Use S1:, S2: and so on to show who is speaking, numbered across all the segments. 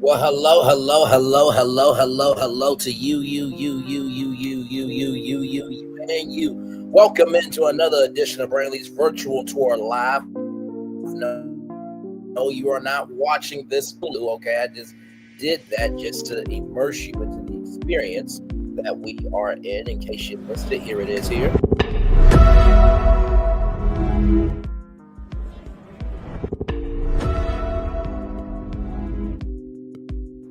S1: Well, hello to you, and you. Welcome into another edition of Braylon's Virtual Tour Live. No, you are not watching this Hulu, okay? I just did that just to immerse you into the experience that we are in case you missed it. Here it is here.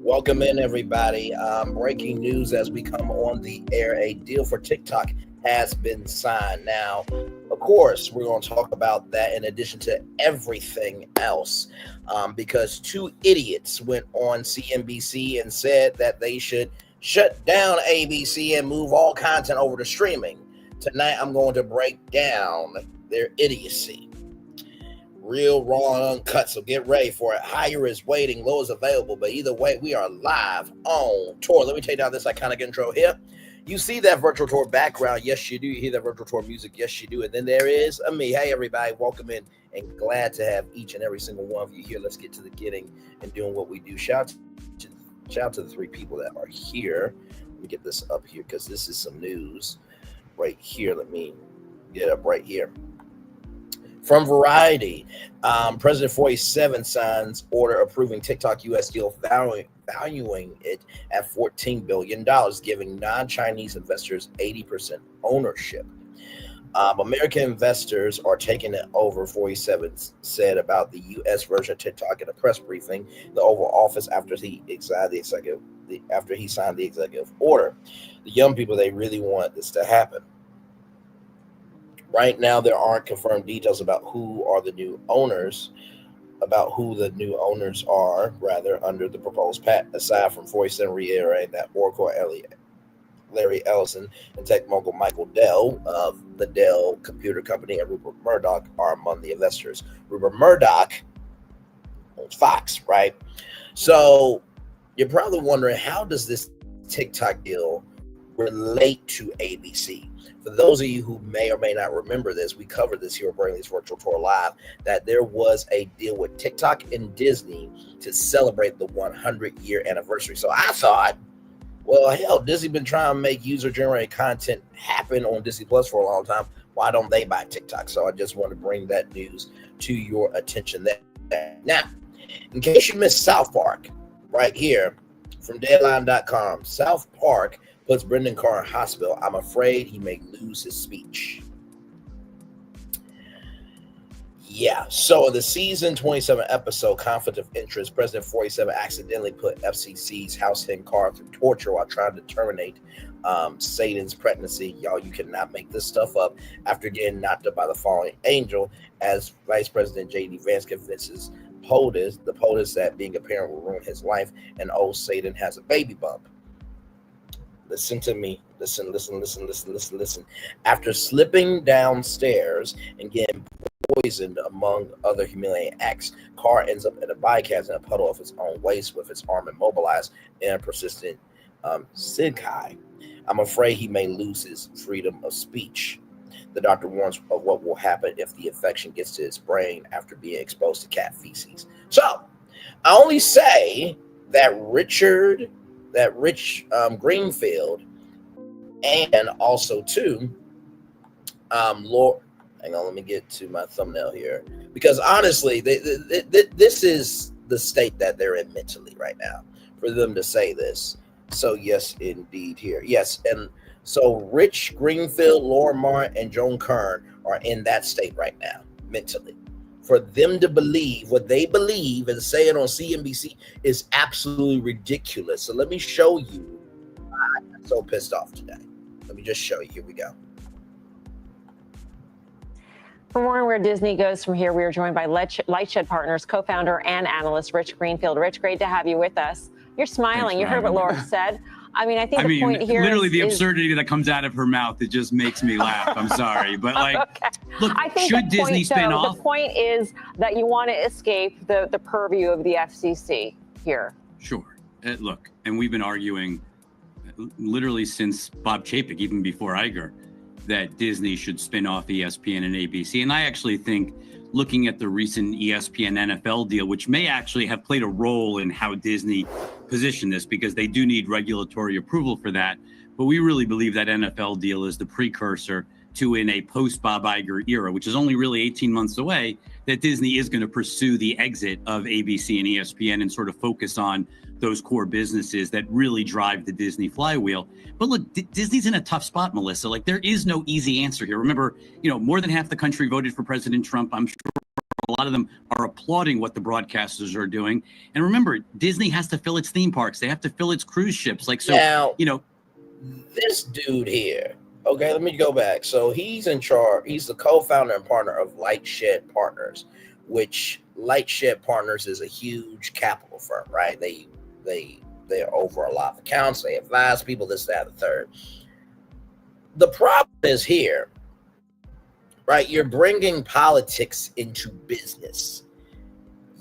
S1: Welcome in, everybody. Breaking news as we come on the air. A deal for TikTok has been signed. Now, of course, we're going to talk about that in addition to everything else, because two idiots went on CNBC and said that they should shut down ABC and move all content over to streaming. Tonight, I'm going to break down their idiocy. Real, raw, and uncut, so get ready for it. Higher is waiting, low is available, but either way, we are live on tour. Let me take down this iconic intro here. You see that virtual tour background? Yes, you do. You hear that virtual tour music? Yes, you do. And then there is me. Hey, everybody, welcome in, and glad to have each and every single one of you here. Let's get to the getting and doing what we do. Shout out to the three people that are here. Let me get this up here because this is some news right here. Let me get up right here. From Variety, President 47 signs order approving TikTok U.S. deal valuing it at $14 billion, giving non-Chinese investors 80% ownership. American investors are taking it over, 47 said about the U.S. version of TikTok in a press briefing in the Oval Office after he signed the executive order. The young people, they really want this to happen. Right now, there aren't confirmed details about who the new owners are, under the proposed pact, aside from 47 reiterating that Oracle Larry Ellison and tech mogul Michael Dell of the Dell Computer Company and Rupert Murdoch are among the investors. Rupert Murdoch owns Fox, right? So you're probably wondering, how does this TikTok deal relate to ABC? For those of you who may or may not remember this, we covered this here at Braylon's Virtual Tour Live, that there was a deal with TikTok and Disney to celebrate the 100-year anniversary. So I thought, well, hell, Disney been trying to make user-generated content happen on Disney Plus for a long time. Why don't they buy TikTok? So I just want to bring that news to your attention there. Now, in case you missed South Park, right here from Deadline.com, South Park puts Brendan Carr in hospital. I'm afraid he may lose his speech. Yeah, so the season 27 episode, Conflict of Interest, President 47 accidentally put FCC's House Hen Carr through torture while trying to terminate Satan's pregnancy. Y'all, you cannot make this stuff up. After getting knocked up by the fallen angel, as Vice President J.D. Vance convinces the POTUS that being a parent will ruin his life, and old Satan has a baby bump. Listen to me. Listen. After slipping downstairs and getting poisoned, among other humiliating acts, Carr ends up in a bycast in a puddle of his own waste with his arm immobilized in a persistent sinkai. I'm afraid he may lose his freedom of speech. The doctor warns of what will happen if the infection gets to his brain after being exposed to cat feces. So, I only say that Rich Greenfield, and also too, Laura. Hang on, let me get to my thumbnail here, because honestly, this is the state that they're in mentally right now for them to say this. So yes, indeed, here, yes, and so Rich Greenfield, Laura Martin, and Joe Kernen are in that state right now mentally. For them to believe what they believe and say it on CNBC is absolutely ridiculous. So let me show you why I'm so pissed off today. Let me just show you. Here we go.
S2: For more on where Disney goes from here, we are joined by Lightshed Partners co-founder and analyst Rich Greenfield. Rich, great to have you with us. You're smiling. You heard what Laura said. I think the point here
S3: literally the absurdity that comes out of her mouth, it just makes me laugh. I'm sorry. But okay. Look,
S2: I think
S3: should Disney spin off?
S2: The point is that you want to escape the purview of the FCC here.
S3: Sure. Look, and we've been arguing literally since Bob Chapek, even before Iger, that Disney should spin off ESPN and ABC. And I actually think looking at the recent ESPN NFL deal, which may actually have played a role in how Disney positioned this, because they do need regulatory approval for that. But we really believe that NFL deal is the precursor to, in a post-Bob Iger era, which is only really 18 months away, that Disney is going to pursue the exit of ABC and ESPN and sort of focus on those core businesses that really drive the Disney flywheel. But look, Disney's in a tough spot, Melissa. Like, there is no easy answer here. Remember, more than half the country voted for President Trump. I'm sure a lot of them are applauding what the broadcasters are doing. And remember, Disney has to fill its theme parks. They have to fill its cruise ships.
S1: Now, this dude here, okay, let me go back. So he's in charge. He's the co-founder and partner of Lightshed Partners, which Lightshed Partners is a huge capital firm, right? They're over a lot of accounts. They advise people, this, that, and the third. The problem is here, right? You're bringing politics into business.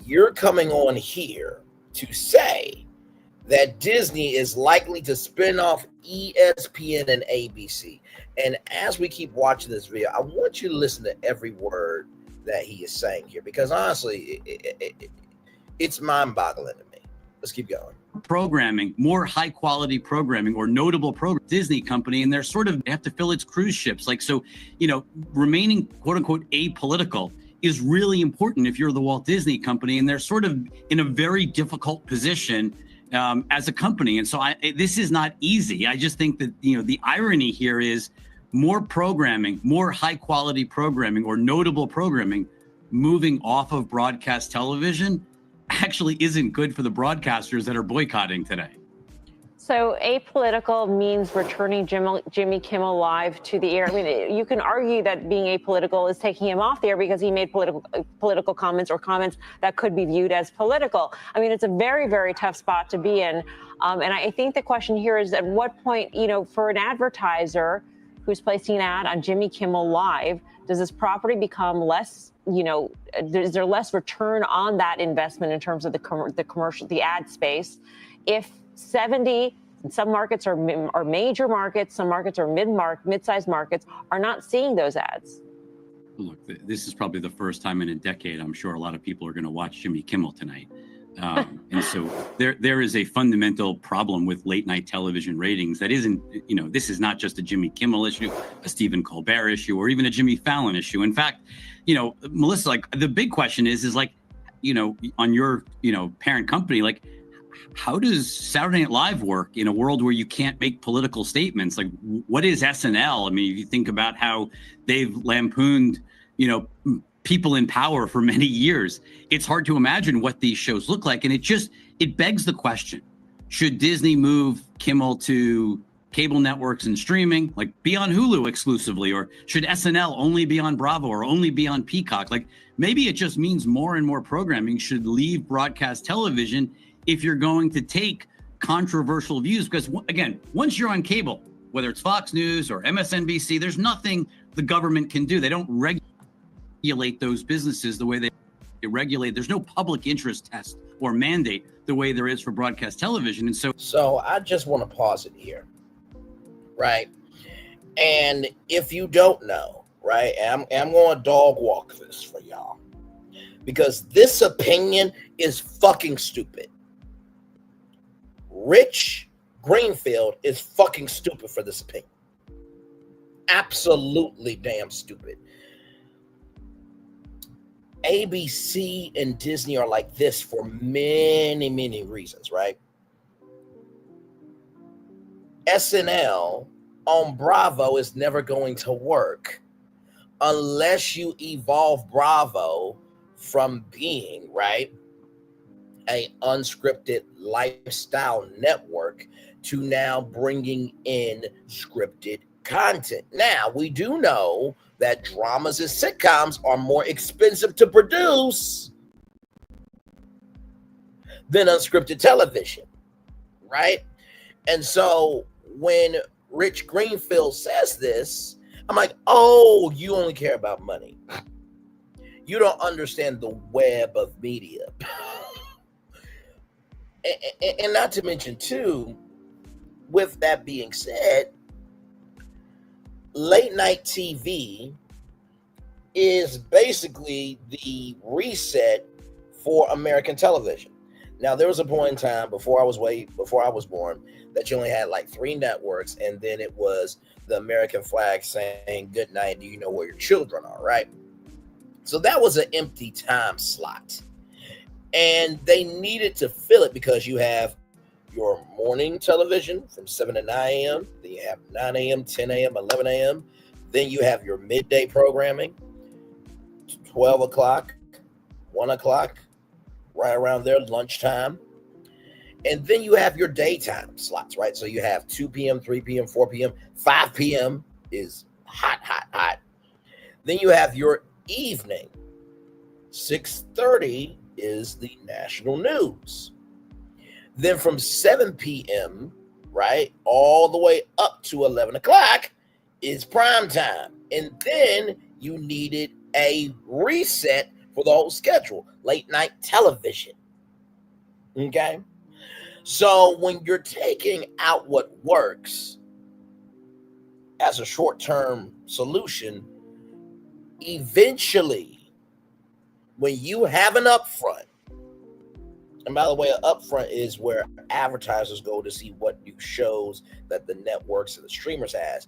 S1: You're coming on here to say that Disney is likely to spin off ESPN and ABC. And as we keep watching this video, I want you to listen to every word that he is saying here, because honestly, it's mind-boggling to me. Let's keep going.
S3: Programming, more high quality programming or notable program, Disney company, and they have to fill its cruise ships. Remaining quote unquote apolitical is really important if you're the Walt Disney Company, and they're sort of in a very difficult position as a company. And so this is not easy. I just think that, the irony here is more programming, more high quality programming or notable programming moving off of broadcast television actually isn't good for the broadcasters that are boycotting today.
S2: So apolitical means returning Jimmy Kimmel live to the air. I mean, you can argue that being apolitical is taking him off the air because he made political comments or comments that could be viewed as political. I mean, it's a very, very tough spot to be in. And I think the question here is, at what point, for an advertiser who's placing an ad on Jimmy Kimmel Live, does this property become less, is there less return on that investment in terms of the commercial, the ad space? If 70, some markets are major markets, some markets are mid-sized markets, are not seeing those ads.
S3: Look, this is probably the first time in a decade I'm sure a lot of people are going to watch Jimmy Kimmel tonight. And so there is a fundamental problem with late night television ratings that isn't, this is not just a Jimmy Kimmel issue, a Stephen Colbert issue, or even a Jimmy Fallon issue. In fact, Melissa, the big question is on your, parent company, how does Saturday Night Live work in a world where you can't make political statements? What is SNL? I mean, if you think about how they've lampooned, people in power for many years, it's hard to imagine what these shows look like. And it begs the question, should Disney move Kimmel to cable networks and streaming, be on Hulu exclusively, or should SNL only be on Bravo or only be on Peacock? Maybe it just means more and more programming should leave broadcast television if you're going to take controversial views, because again, once you're on cable, whether it's Fox News or MSNBC, there's nothing the government can do. They don't regulate those businesses the way they regulate. There's no public interest test or mandate the way there is for broadcast television. And
S1: so I just want to pause it here, right? And if you don't know, right, I'm going to dog walk this for y'all, because this opinion is fucking stupid. Rich Greenfield is fucking stupid for this opinion. Absolutely damn stupid. ABC and Disney are like this for many, many reasons, right? SNL on Bravo is never going to work unless you evolve Bravo from being, right, a unscripted lifestyle network to now bringing in scripted content. Now, we do know that dramas and sitcoms are more expensive to produce than unscripted television, right? And so when Rich Greenfield says this, I'm like, oh, you only care about money. You don't understand the web of media. And not to mention, too, with that being said, late night TV is basically the reset for American television. Now, there was a point in time before I was born that you only had like 3 networks, and then it was the American flag saying good night, do you know where your children are, right? So that was an empty time slot. And they needed to fill it because you have your morning television from 7 to 9 a.m. Then you have 9 a.m., 10 a.m., 11 a.m. Then you have your midday programming, 12 o'clock, 1 o'clock, right around there, lunchtime. And then you have your daytime slots, right? So you have 2 p.m., 3 p.m., 4 p.m., 5 p.m. is hot, hot, hot. Then you have your evening. 6:30 is the national news. Then from 7 p.m., right, all the way up to 11 o'clock is prime time. And then you needed a reset for the whole schedule, late night television. Okay? So when you're taking out what works as a short-term solution, eventually, when you have an upfront, and by the way, an upfront is where advertisers go to see what new shows that the networks and the streamers has.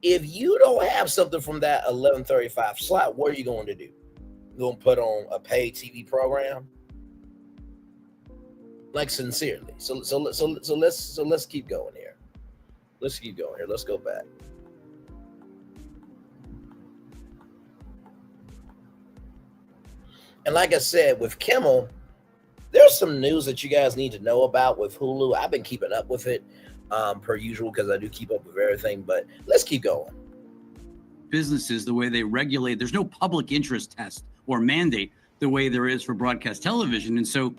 S1: If you don't have something from that 11:35 slot, what are you going to do? You're going to put on a paid TV program? Like, sincerely. So let's keep going here. Let's keep going here. Let's go back. And like I said, with Kimmel, there's some news that you guys need to know about with Hulu. I've been keeping up with it per usual because I do keep up with everything, but let's keep going.
S3: Businesses, the way they regulate, there's no public interest test or mandate the way there is for broadcast television. And so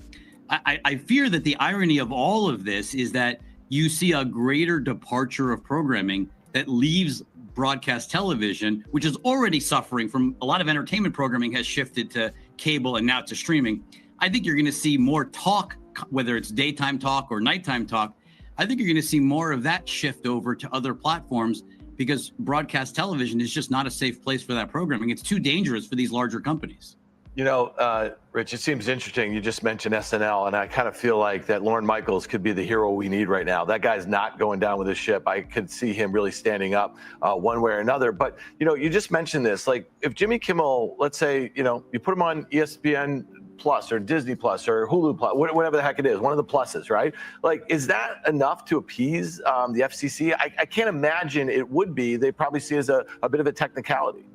S3: I fear that the irony of all of this is that you see a greater departure of programming that leaves broadcast television, which is already suffering from a lot of entertainment programming has shifted to cable and now to streaming. I think you're going to see more talk, whether it's daytime talk or nighttime talk. I think you're going to see more of that shift over to other platforms because broadcast television is just not a safe place for that programming. It's too dangerous for these larger companies.
S4: You know, Rich, it seems interesting. You just mentioned SNL, and I kind of feel like that Lorne Michaels could be the hero we need right now. That guy's not going down with his ship. I could see him really standing up one way or another. But, you know, you just mentioned this. Like, if Jimmy Kimmel, let's say, you know, you put him on ESPN Plus or Disney Plus or Hulu Plus, whatever the heck it is, one of the pluses, right? Like, is that enough to appease the FCC? I can't imagine it would be. They probably see it as a bit of a technicality.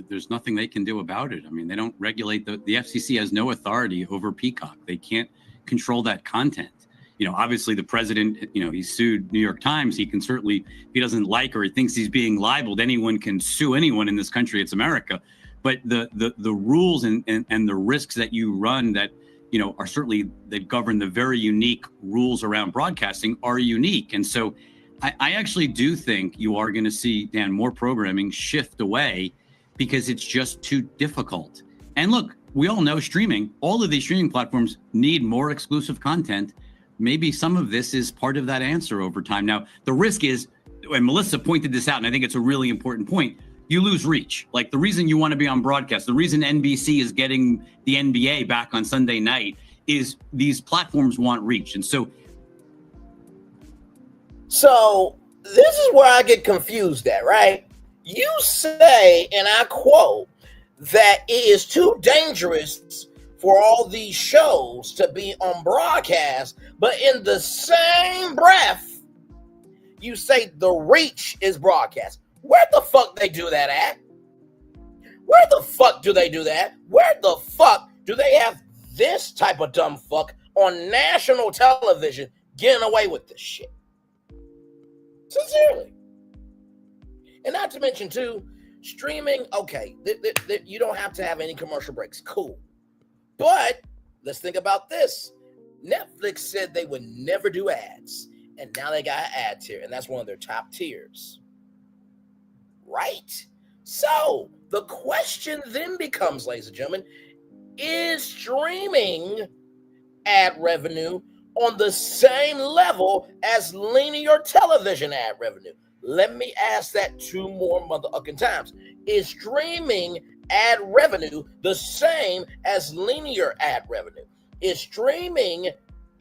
S3: There's nothing they can do about it. I mean, they don't regulate the FCC has no authority over Peacock. They can't control that content. You know, obviously the president, you know, he sued New York Times. He can certainly, if he doesn't like or he thinks he's being libeled, anyone can sue anyone in this country. It's America. But the rules and the risks that you run that, you know, are certainly that govern the very unique rules around broadcasting are unique. And so I actually do think you are going to see, Dan, more programming shift away because it's just too difficult. And look, we all know streaming, all of these streaming platforms need more exclusive content. Maybe some of this is part of that answer over time. Now, the risk is, and Melissa pointed this out, and I think it's a really important point, you lose reach. Like the reason you want to be on broadcast, the reason NBC is getting the NBA back on Sunday night is these platforms want reach. And so
S1: this is where I get confused at, right? You say, and I quote, that it is too dangerous for all these shows to be on broadcast, but in the same breath, you say the reach is broadcast. Where the fuck they do that at? Where the fuck do they do that? Where the fuck do they have this type of dumb fuck on national television getting away with this shit? Sincerely. And not to mention, too, streaming, okay, you don't have to have any commercial breaks. Cool. But let's think about this. Netflix said they would never do ads, and now they got an ad tier, and that's one of their top tiers. Right? So the question then becomes, ladies and gentlemen, is streaming ad revenue on the same level as linear television ad revenue? Let me ask that 2 more motherfucking times. Is streaming ad revenue the same as linear ad revenue? Is streaming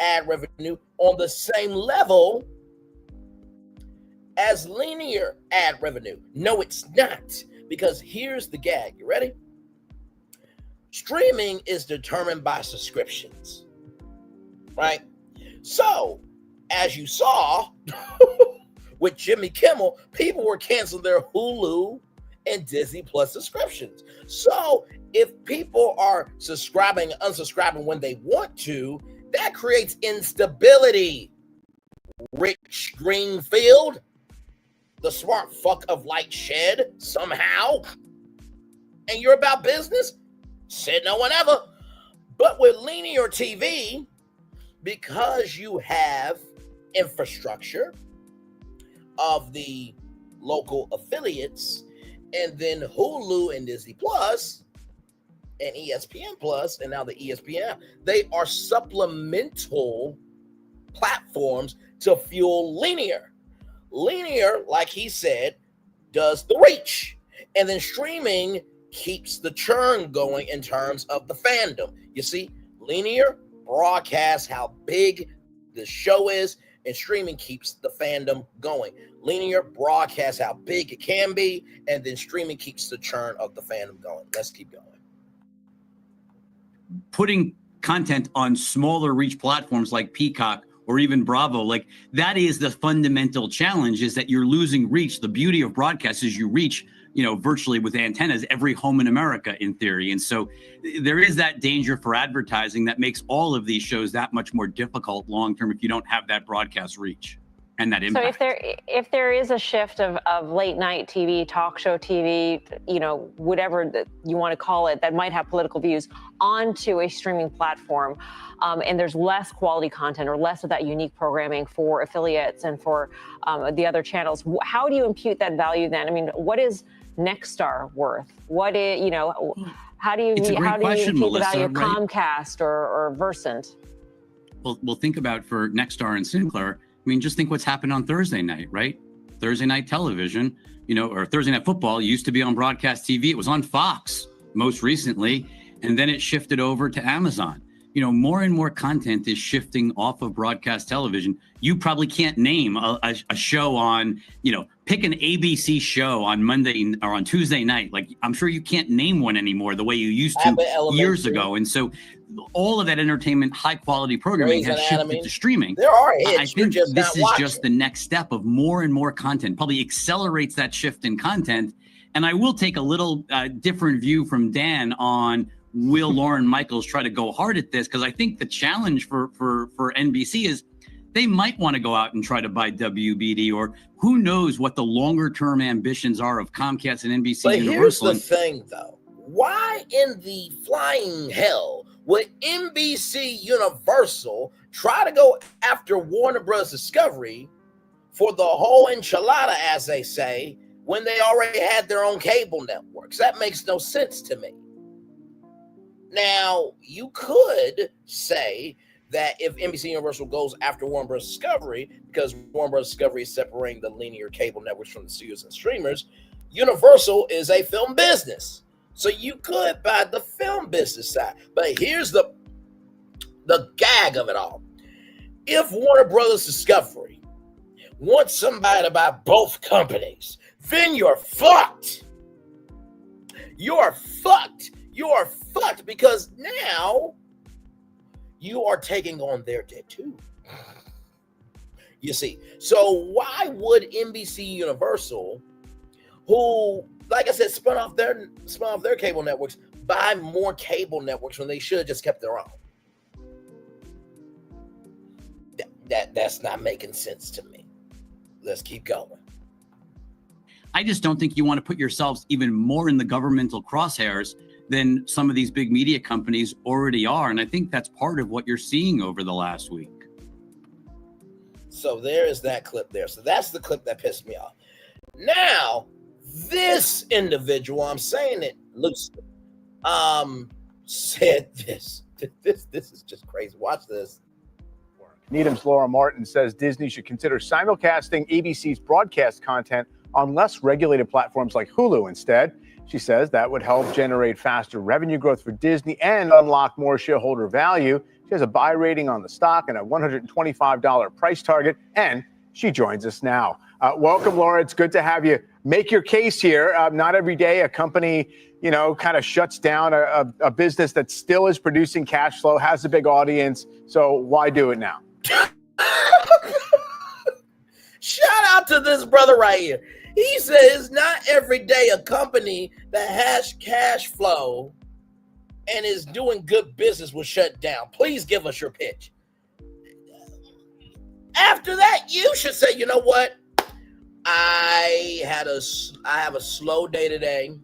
S1: ad revenue on the same level as linear ad revenue? No, it's not. Because here's the gag. You ready? Streaming is determined by subscriptions, right? So, as you saw with Jimmy Kimmel, people were canceling their Hulu and Disney Plus subscriptions. So, if people are subscribing and unsubscribing when they want to, that creates instability. Rich Greenfield, the smart fuck of light shed somehow, and you're about business? Said no one ever. But with linear TV, because you have infrastructure of the local affiliates, and then Hulu and Disney Plus and ESPN Plus, and now the ESPN, they are supplemental platforms to fuel linear. Linear, like he said, does the reach, and then streaming keeps the churn going in terms of the fandom. You see, linear broadcasts how big the show is, and streaming keeps the fandom going. Linear broadcasts how big it can be, and then streaming keeps the churn of the fandom going. Let's keep going.
S3: Putting content on smaller reach platforms like Peacock or even Bravo, like that is the fundamental challenge, is that you're losing reach. The beauty of broadcast is you reach, virtually with antennas, every home in America in theory. And so there is that danger for advertising that makes all of these shows that much more difficult long-term if you don't have that broadcast reach and that impact.
S2: So if there is a shift of late night TV, talk show TV, whatever that you want to call it, that might have political views onto a streaming platform, and there's less quality content or less of that unique programming for affiliates and for the other channels, how do you impute that value then? I mean, what is Nexstar worth? What is, how do you impute the value of Comcast or Versant?
S3: Well, think about for Nexstar and Sinclair. I mean, just think what's happened on Thursday night, right? Thursday night television, or Thursday night football used to be on broadcast TV. It was on Fox most recently, and then it shifted over to Amazon. More and more content is shifting off of broadcast television. You probably can't name a show on, pick an ABC show on Monday or on Tuesday night. Like, I'm sure you can't name one anymore the way you used to years ago. And so all of that entertainment, high quality programming has shifted to streaming.
S1: There are hits.
S3: I think this is just the next step of more and more content, probably accelerates that shift in content. And I will take a little different view from Dan on, will Lauren Michaels try to go hard at this? Because I think the challenge for NBC is they might want to go out and try to buy WBD, or who knows what the longer term ambitions are of Comcast and NBC
S1: but
S3: Universal.
S1: Here's the thing, though. Why in the flying hell would NBC Universal try to go after Warner Bros. Discovery for the whole enchilada, as they say, when they already had their own cable networks? That makes no sense to me. Now, you could say that if NBC Universal goes after Warner Bros. Discovery, because Warner Bros. Discovery is separating the linear cable networks from the studios and streamers, Universal is a film business. So you could buy the film business side. But here's the gag of it all. If Warner Bros. Discovery wants somebody to buy both companies, then you're fucked. You're fucked. You're fucked, because now you are taking on their debt too. You see, so why would NBC Universal, who, like I said, spun off their cable networks, buy more cable networks when they should have just kept their own? That's not making sense to me. Let's keep going.
S3: I just don't think you want to put yourselves even more in the governmental crosshairs than some of these big media companies already are. And I think that's part of what you're seeing over the last week.
S1: So there is that clip there. So that's the clip that pissed me off. Now, this individual, I'm saying it loosely, said this. This is just crazy. Watch this.
S5: Needham's Laura Martin says Disney should consider simulcasting ABC's broadcast content on less regulated platforms like Hulu instead. She says that would help generate faster revenue growth for Disney and unlock more shareholder value. She has a buy rating on the stock and a $125 price target, and she joins us now. Welcome, Laura. It's good to have you make your case here. Not every day a company, kind of shuts down a business that still is producing cash flow, has a big audience. So why do it now?
S1: Shout out to this brother right here. He says not every day a company that has cash flow and is doing good business will shut down. Please give us your pitch. After that, you should say, you know what? I have a slow day today.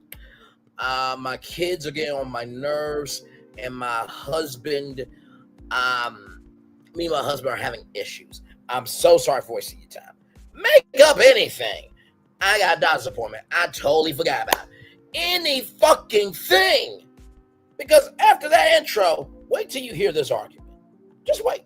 S1: My kids are getting on my nerves, and my husband, me and my husband are having issues. I'm so sorry for wasting your time. Make up anything. I got a doctor's appointment. I totally forgot about it. Any fucking thing. Because after that intro, wait till you hear this argument. Just wait.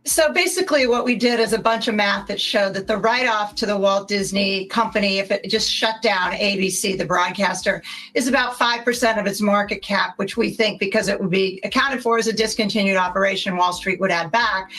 S6: So basically what we did is a bunch of math that showed that the write-off to the Walt Disney Company, if it just shut down ABC, the broadcaster, is about 5% of its market cap, which we think, because it would be accounted for as a discontinued operation, Wall Street would add back.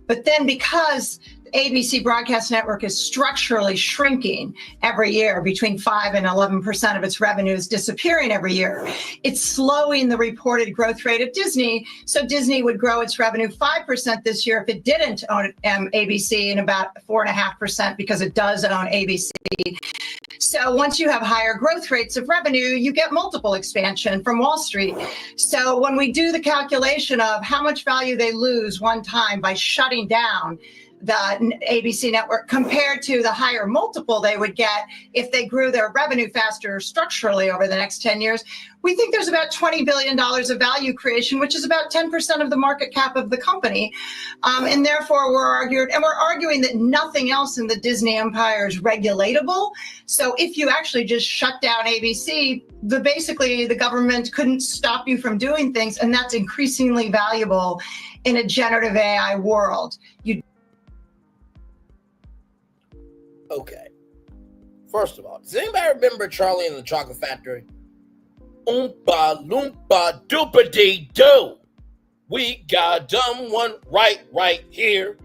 S6: But then because ABC broadcast network is structurally shrinking every year, between 5 and 11% of its revenue is disappearing every year. It's slowing the reported growth rate of Disney. So Disney would grow its revenue 5% this year if it didn't own ABC, and about 4.5% because it does own ABC. So once you have higher growth rates of revenue, you get multiple expansion from Wall Street. So when we do the calculation of how much value they lose one time by shutting down the ABC network compared to the higher multiple they would get if they grew their revenue faster structurally over the next 10 years, we think there's about $20 billion of value creation, which is about 10% of the market cap of the company. And therefore, we're arguing that nothing else in the Disney empire is regulatable. So if you actually just shut down ABC, basically the government couldn't stop you from doing things. And that's increasingly valuable in a generative AI world.
S1: Okay. First of all, does anybody remember Charlie and the Chocolate Factory? Oompa loompa doopity doo. We got a dumb one right here.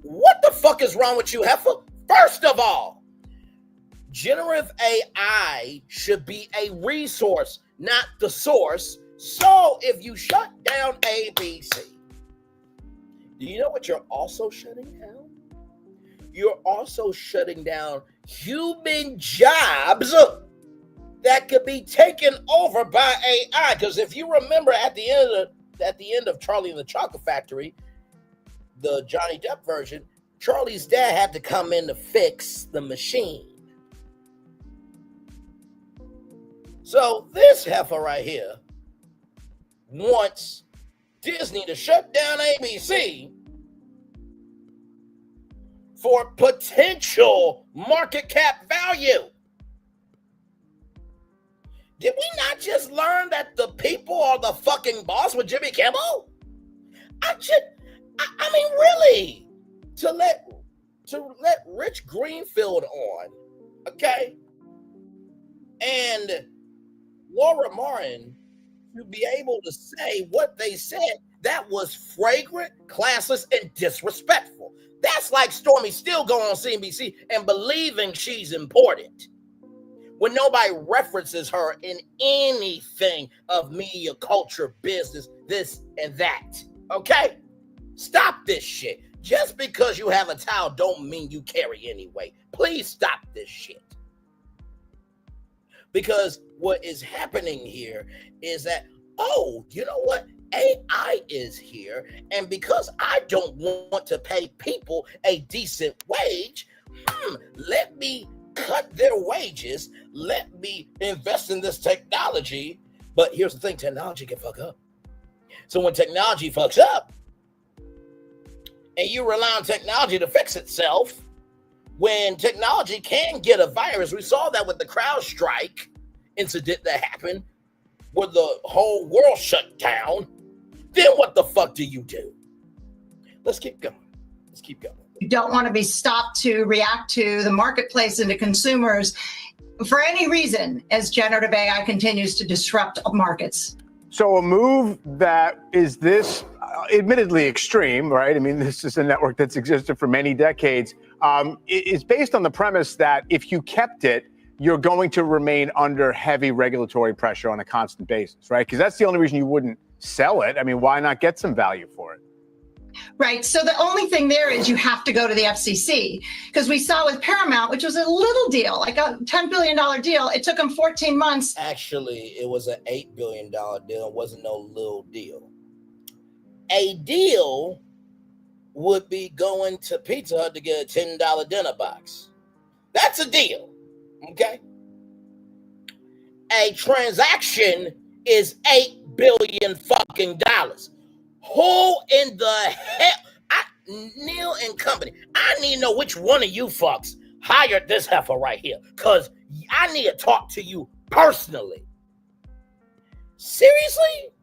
S1: What the fuck is wrong with you, heifer? First of all, generative AI should be a resource, not the source. So if you shut down ABC, do you know what you're also shutting down? You're also shutting down human jobs that could be taken over by AI. Because if you remember at the end of Charlie and the Chocolate Factory, the Johnny Depp version, Charlie's dad had to come in to fix the machine. So this heifer right here wants Disney to shut down ABC for potential market cap value. Did we not just learn that the people are the fucking boss with Jimmy Kimmel? I mean, really, to let Rich Greenfield on, okay, and Laura Martin to be able to say what they said, that was flagrant, classless, and disrespectful. That's like Stormy still going on CNBC and believing she's important when nobody references her in anything of media, culture, business, this and that. Okay? Stop this shit. Just because you have a towel don't mean you carry any weight. Please stop this shit. Because what is happening here is that, oh, you know what? AI is here, and because I don't want to pay people a decent wage, let me cut their wages, let me invest in this technology. But here's the thing, technology can fuck up. So when technology fucks up, and you rely on technology to fix itself, when technology can get a virus, we saw that with the CrowdStrike incident that happened, where the whole world shut down, then what the fuck do? Let's keep going. Let's keep going.
S6: You don't want to be stopped to react to the marketplace and to consumers for any reason as generative AI continues to disrupt markets.
S5: So a move that is this admittedly extreme, right? I mean, this is a network that's existed for many decades. It's based on the premise that if you kept it, you're going to remain under heavy regulatory pressure on a constant basis, right? Because that's the only reason you wouldn't sell it. I mean, why not get some value for it?
S6: Right. So the only thing there is you have to go to the FCC, because we saw with Paramount, which was a little deal, like a $10 billion deal. It took them 14 months.
S1: Actually, it was an $8 billion deal. It wasn't no little deal. A deal would be going to Pizza Hut to get a $10 dinner box. That's a deal. Okay. A transaction is $8 billion fucking dollars. Who in the hell? Neil and company. I need to know which one of you fucks hired this heifer right here, because I need to talk to you personally. Seriously?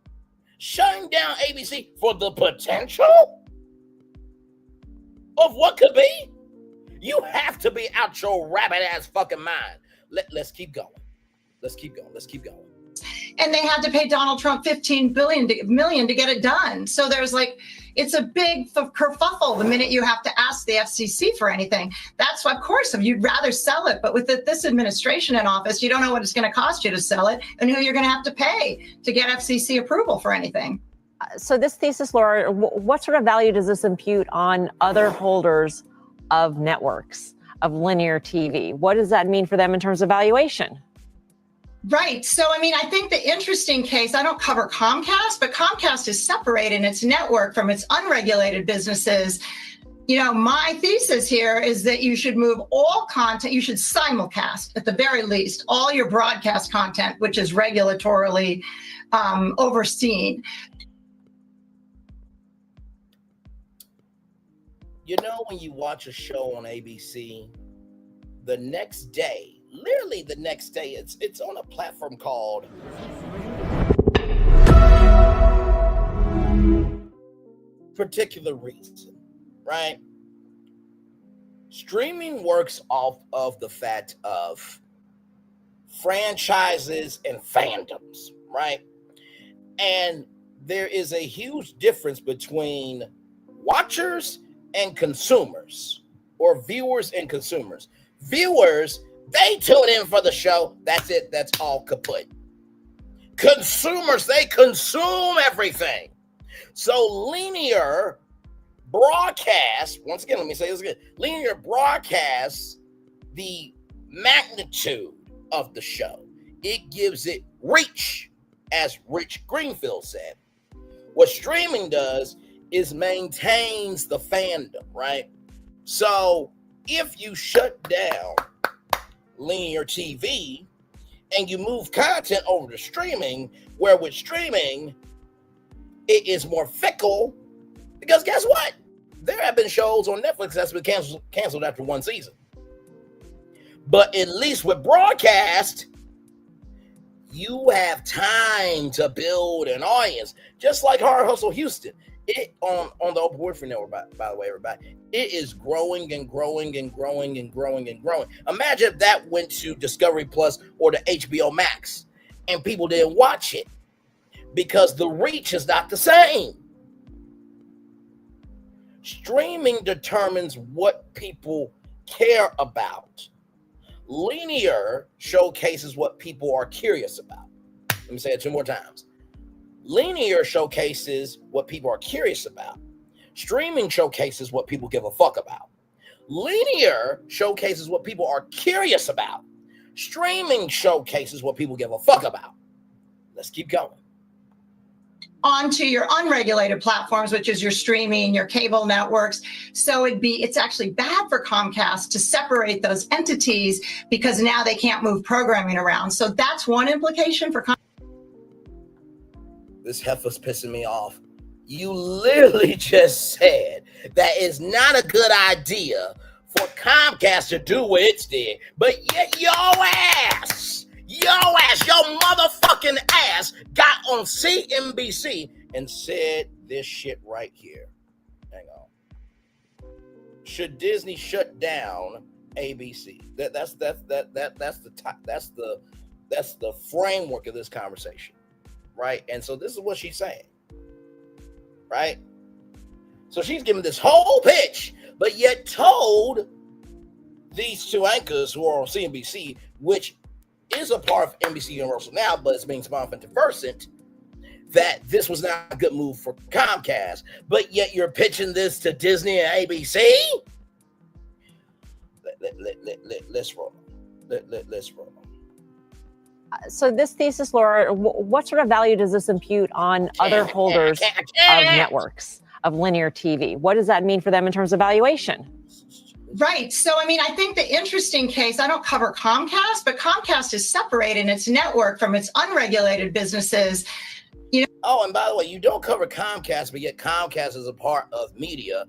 S1: Shutting down ABC for the potential of what could be? You have to be out your rabbit ass fucking mind. Let's keep going. Let's keep going. Let's keep going.
S6: And they had to pay Donald Trump $15 million to get it done. So there's like, it's a big kerfuffle the minute you have to ask the FCC for anything. That's why, of course, you'd rather sell it. But with this administration in office, you don't know what it's going to cost you to sell it and who you're going to have to pay to get FCC approval for anything.
S2: So this thesis, Laura, what sort of value does this impute on other holders of networks, of linear TV? What does that mean for them in terms of valuation?
S6: Right. So, I mean, I think the interesting case, I don't cover Comcast, but Comcast is separating its network from its unregulated businesses. You know, my thesis here is that you should move all content, you should simulcast at the very least all your broadcast content, which is regulatorily overseen.
S1: You know, when you watch a show on ABC, the next day, literally the next day, it's on a platform called Particular Reason, right? Streaming works off of the fact of franchises and fandoms, right? And there is a huge difference between watchers and consumers, or viewers and consumers. Viewers, they tune in for the show. That's it. That's all kaput. Consumers, they consume everything. So linear broadcast, once again, let me say this again. Linear broadcasts the magnitude of the show. It gives it reach, as Rich Greenfield said. What streaming does is maintains the fandom, right? So if you shut down linear TV and you move content over to streaming, where with streaming it is more fickle, because guess what? There have been shows on Netflix that's been canceled after one season. But at least with broadcast, you have time to build an audience, just like Hard Hustle Houston. It on the Oprah Winfrey Network, by the way, everybody, it is growing and growing and growing and growing and growing. Imagine if that went to Discovery Plus or the HBO Max and people didn't watch it because the reach is not the same. Streaming determines what people care about. Linear showcases what people are curious about. Let me say it two more times. Linear showcases what people are curious about. Streaming showcases what people give a fuck about. Linear showcases what people are curious about. Streaming showcases what people give a fuck about. Let's keep going.
S6: Onto your unregulated platforms, which is your streaming, your cable networks. So it's actually bad for Comcast to separate those entities because now they can't move programming around. So that's one implication for Comcast.
S1: This heifer's pissing me off. You literally just said that it's not a good idea for Comcast to do what it's did, but yet your motherfucking ass got on CNBC and said this shit right here. Hang on. should Disney shut down ABC? That's the framework of this conversation, right? And so this is what she's saying, right? So she's giving this whole pitch, but yet told these two anchors who are on CNBC, which is a part of NBC Universal now, but it's being spun into Versant, that this was not a good move for Comcast. But yet you're pitching this to Disney and ABC? Let's roll. Let's roll.
S2: So this thesis, Laura, what sort of value does this impute on other holders of networks, of linear TV? What does that mean for them in terms of valuation?
S6: Right. So, I mean, I think the interesting case, I don't cover Comcast, but Comcast is separating its network from its unregulated businesses.
S1: Oh, and by the way, you don't cover Comcast, but yet Comcast is a part of media.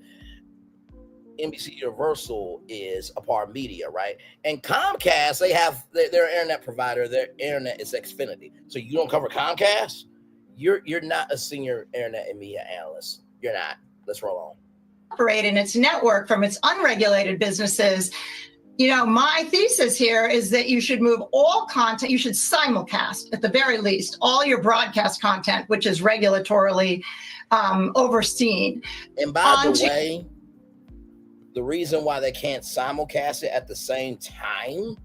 S1: NBC Universal is a part of media, right? And Comcast, they have their internet provider. Their internet is Xfinity. So you don't cover Comcast? You're not a senior internet and media analyst. You're not. Let's roll on.
S6: Separating its network from its unregulated businesses. My thesis here is that you should move all content, you should simulcast at the very least all your broadcast content, which is regulatorily overseen.
S1: And by the way, the reason why they can't simulcast it at the same time,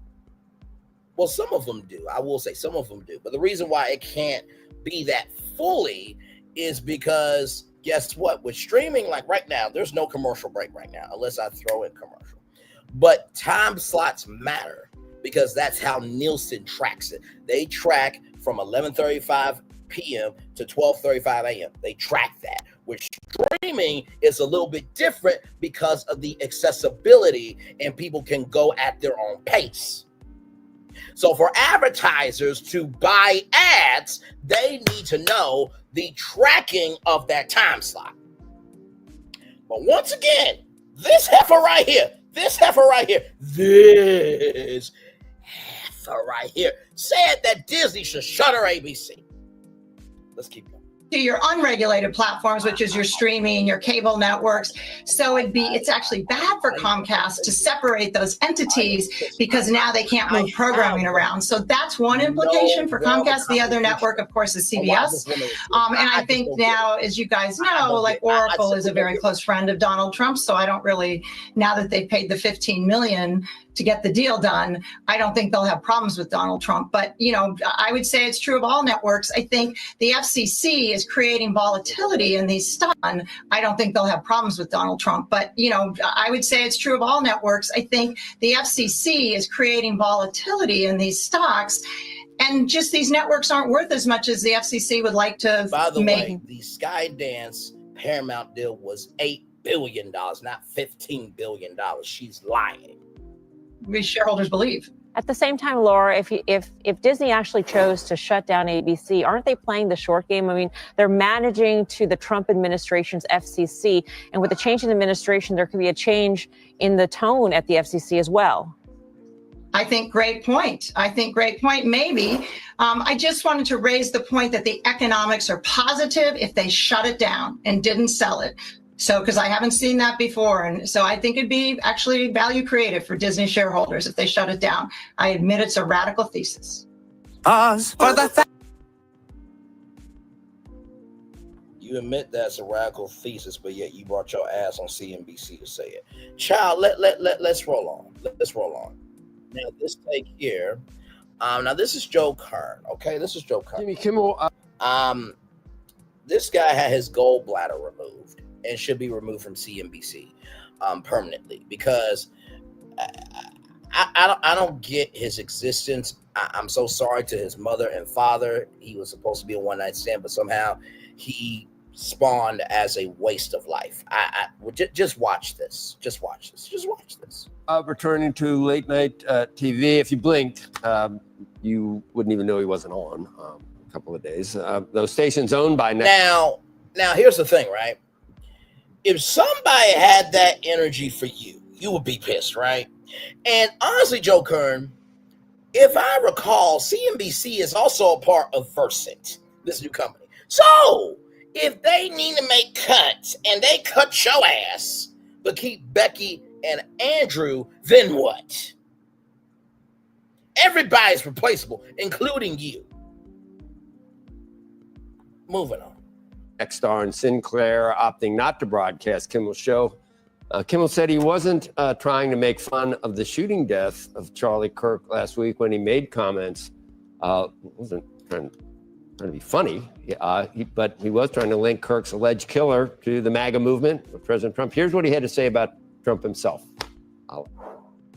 S1: well, some of them do. I will say some of them do. But the reason why it can't be that fully is because guess what? With streaming, like right now, there's no commercial break right now, unless I throw in commercial. But time slots matter because that's how Nielsen tracks it. They track from 11:35 p.m. to 12:35 a.m. They track that. With streaming, it's a little bit different because of the accessibility and people can go at their own pace. So for advertisers to buy ads, they need to know the tracking of that time slot. But once again, this heifer right here said that Disney should shutter ABC. Let's keep going.
S6: To your unregulated platforms, which is your streaming, your cable networks. So it's actually bad for Comcast to separate those entities because now they can't move programming around. So that's one implication for Comcast. The other network, of course, is CBS. And I think now, as you guys know, like Oracle is a very close friend of Donald Trump. So I don't really, now that they paid the $15 million to get the deal done, I don't think they'll have problems with Donald Trump. But, I would say it's true of all networks. I think the FCC is creating volatility in these stocks. I don't think they'll have problems with Donald Trump. But, I would say it's true of all networks. I think the FCC is creating volatility in these stocks. And just these networks aren't worth as much as the FCC would like to make.
S1: By the way, the Skydance Paramount deal was $8 billion, not $15 billion. She's lying.
S6: We shareholders believe.
S2: At the same time, Laura, if Disney actually chose to shut down ABC, aren't they playing the short game? I mean, they're managing to the Trump administration's FCC, and with the change in administration, there could be a change in the tone at the FCC as well.
S6: I think great point. Maybe. I just wanted to raise the point that the economics are positive if they shut it down and didn't sell it. So, because I haven't seen that before. And so I think it'd be actually value creative for Disney shareholders if they shut it down. I admit it's a radical thesis.
S1: You admit that's a radical thesis, but yet you brought your ass on CNBC to say it. Child, let's roll on. Let's roll on. Now, this take here. Now, this is Joe Kernen, okay? This is Joe Kernen.
S7: Jimmy Kimmel.
S1: This guy had his gallbladder removed and should be removed from CNBC permanently because I don't get his existence. I'm so sorry to his mother and father. He was supposed to be a one-night stand, but somehow he spawned as a waste of life. Just watch this. Just watch this.
S7: Returning to late night TV. If you blinked, you wouldn't even know he wasn't on a couple of days. Those stations owned by
S1: now. Here's the thing, right? If somebody had that energy for you, you would be pissed, right? And honestly, Joe Kernen, if I recall, CNBC is also a part of Versant, this new company. So if they need to make cuts and they cut your ass, but keep Becky and Andrew, then what? Everybody's replaceable, including you. Moving on.
S7: Nexstar and Sinclair opting not to broadcast Kimmel's show. Kimmel said he wasn't trying to make fun of the shooting death of Charlie Kirk last week when he made comments. Wasn't trying to be funny, but he was trying to link Kirk's alleged killer to the MAGA movement with President Trump. Here's what he had to say about Trump himself.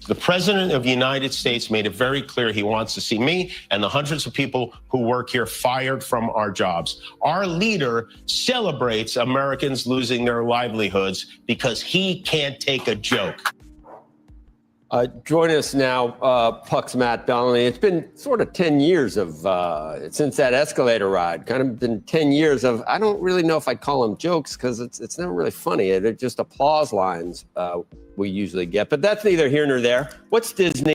S8: The president of the United States made it very clear he wants to see me and the hundreds of people who work here fired from our jobs. Our leader celebrates Americans losing their livelihoods because he can't take a joke.
S7: Join us now, Puck's Matt Bellamy. It's been sort of 10 years of, since that escalator ride, kind of been 10 years of, I don't really know if I'd call them jokes because it's never really funny. They're just applause lines we usually get, but that's neither here nor there. What's Disney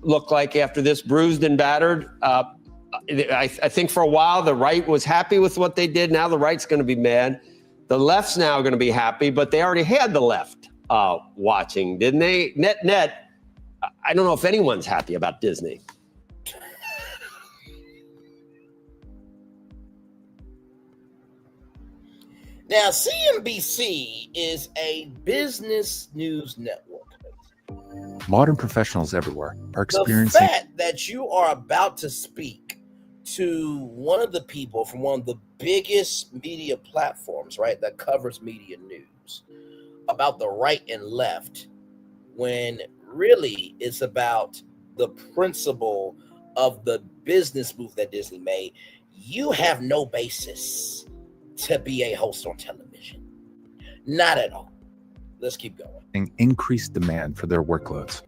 S7: look like after this? Bruised and battered? I think for a while the right was happy with what they did. Now the right's going to be mad. The left's now going to be happy, but they already had the left watching, didn't they? Net, I don't know if anyone's happy about Disney.
S1: Now, CNBC is a business news network.
S9: Modern professionals everywhere are experiencing.
S1: The fact that you are about to speak to one of the people from one of the biggest media platforms, right, that covers media news, about the right and left, when really it's about the principle of the business move that Disney made, you have no basis to be a host on television. Not at all. Let's keep going.
S9: Increased demand for their workloads.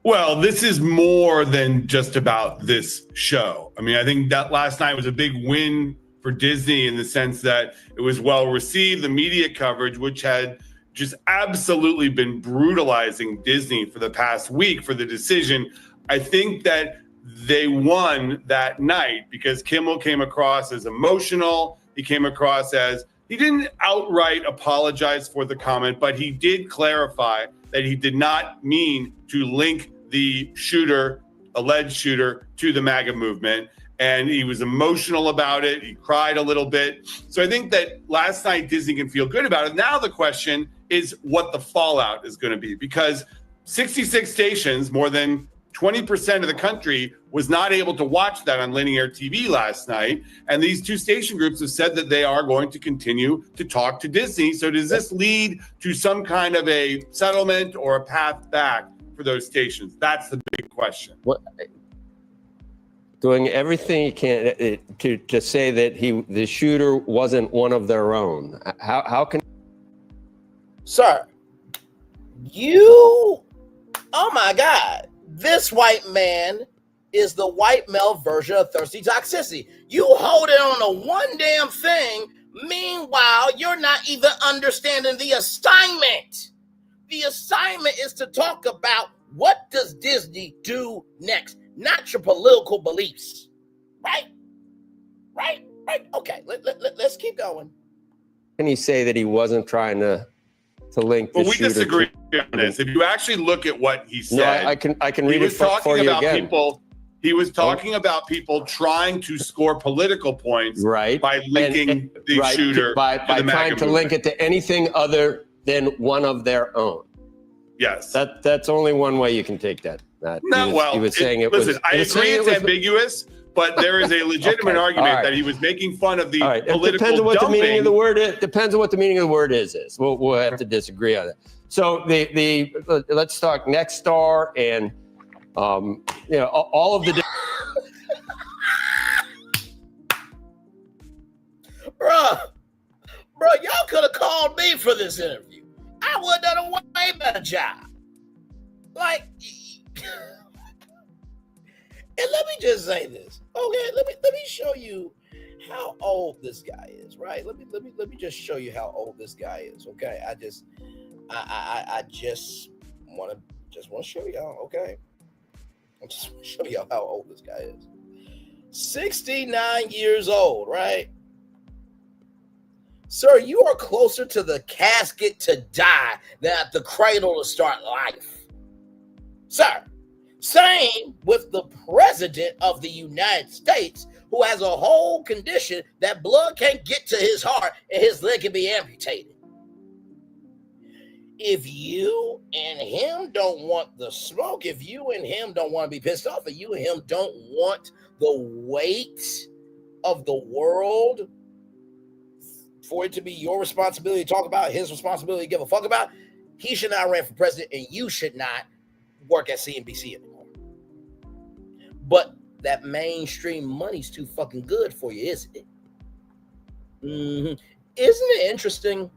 S10: Well, this is more than just about this show. I mean, I think that last night was a big win for Disney in the sense that it was well received. The media coverage, which had just absolutely been brutalizing Disney for the past week for the decision. I think that they won that night because Kimmel came across as emotional. He came across as, he didn't outright apologize for the comment, but he did clarify that he did not mean to link the shooter, alleged shooter, to the MAGA movement. And he was emotional about it. He cried a little bit. So I think that last night Disney can feel good about it. Now the question is what the fallout is going to be, because 66 stations, more than 20% of the country, was not able to watch that on linear TV last night. And these two station groups have said that they are going to continue to talk to Disney. So does this lead to some kind of a settlement or a path back for those stations? That's the big question.
S7: What, doing everything you can to say that the shooter wasn't one of their own. How can...
S1: Sir, oh my God, this white man is the white male version of thirsty toxicity. You hold it on to one damn thing. Meanwhile, you're not even understanding the assignment. The assignment is to talk about what does Disney do next, not your political beliefs. Right? Okay, let's keep going.
S7: Can he say that he wasn't trying to link the
S10: Well, we
S7: shooter
S10: disagree on this. If you actually look at what he said,
S7: no, I can read it for you again.
S10: He was talking about people trying to score political points,
S7: right,
S10: by linking the shooter
S7: by
S10: to the
S7: trying to link it to anything other than one of their own.
S10: Yes,
S7: that's only one way you can take that. He was saying it was.
S10: Listen, I agree it's ambiguous, but there is a legitimate argument that he was making fun of the political
S7: It depends on what
S10: dumping.
S7: the meaning of the word is. Depends on what the meaning of the word is. We'll have to disagree on that. So let's talk Nexstar and all of the.
S1: Bro, y'all could have called me for this interview. I would have done a way better job. Like, and let me just say this, okay? Let me show you how old this guy is, right? Let me just show you how old this guy is, okay? I just want to show y'all, okay? I just want to show y'all how old this guy is. 69 years old, right? Sir, you are closer to the casket to die than at the cradle to start life. Sir, same with the president of the United States, who has a whole condition that blood can't get to his heart and his leg can be amputated. If you and him don't want the smoke, if you and him don't want to be pissed off, if you and him don't want the weight of the world for it to be your responsibility to talk about, his responsibility to give a fuck about, he should not run for president and you should not work at CNBC anymore. But that mainstream money's too fucking good for you, isn't it? Isn't it interesting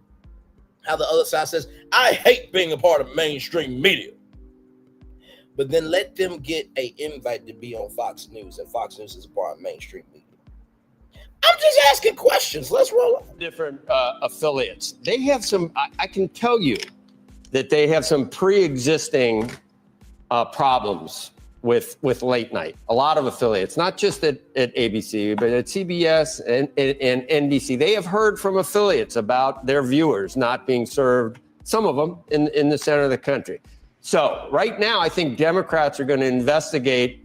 S1: how the other side says, I hate being a part of mainstream media, but then let them get an invite to be on Fox News, and Fox News is a part of mainstream media? I'm just asking questions. Let's roll on.
S7: Different affiliates. They have some, I can tell you that they have some pre-existing problems with late night. A lot of affiliates, not just at ABC, but at CBS and NBC. They have heard from affiliates about their viewers not being served, some of them in the center of the country. So right now, I think Democrats are going to investigate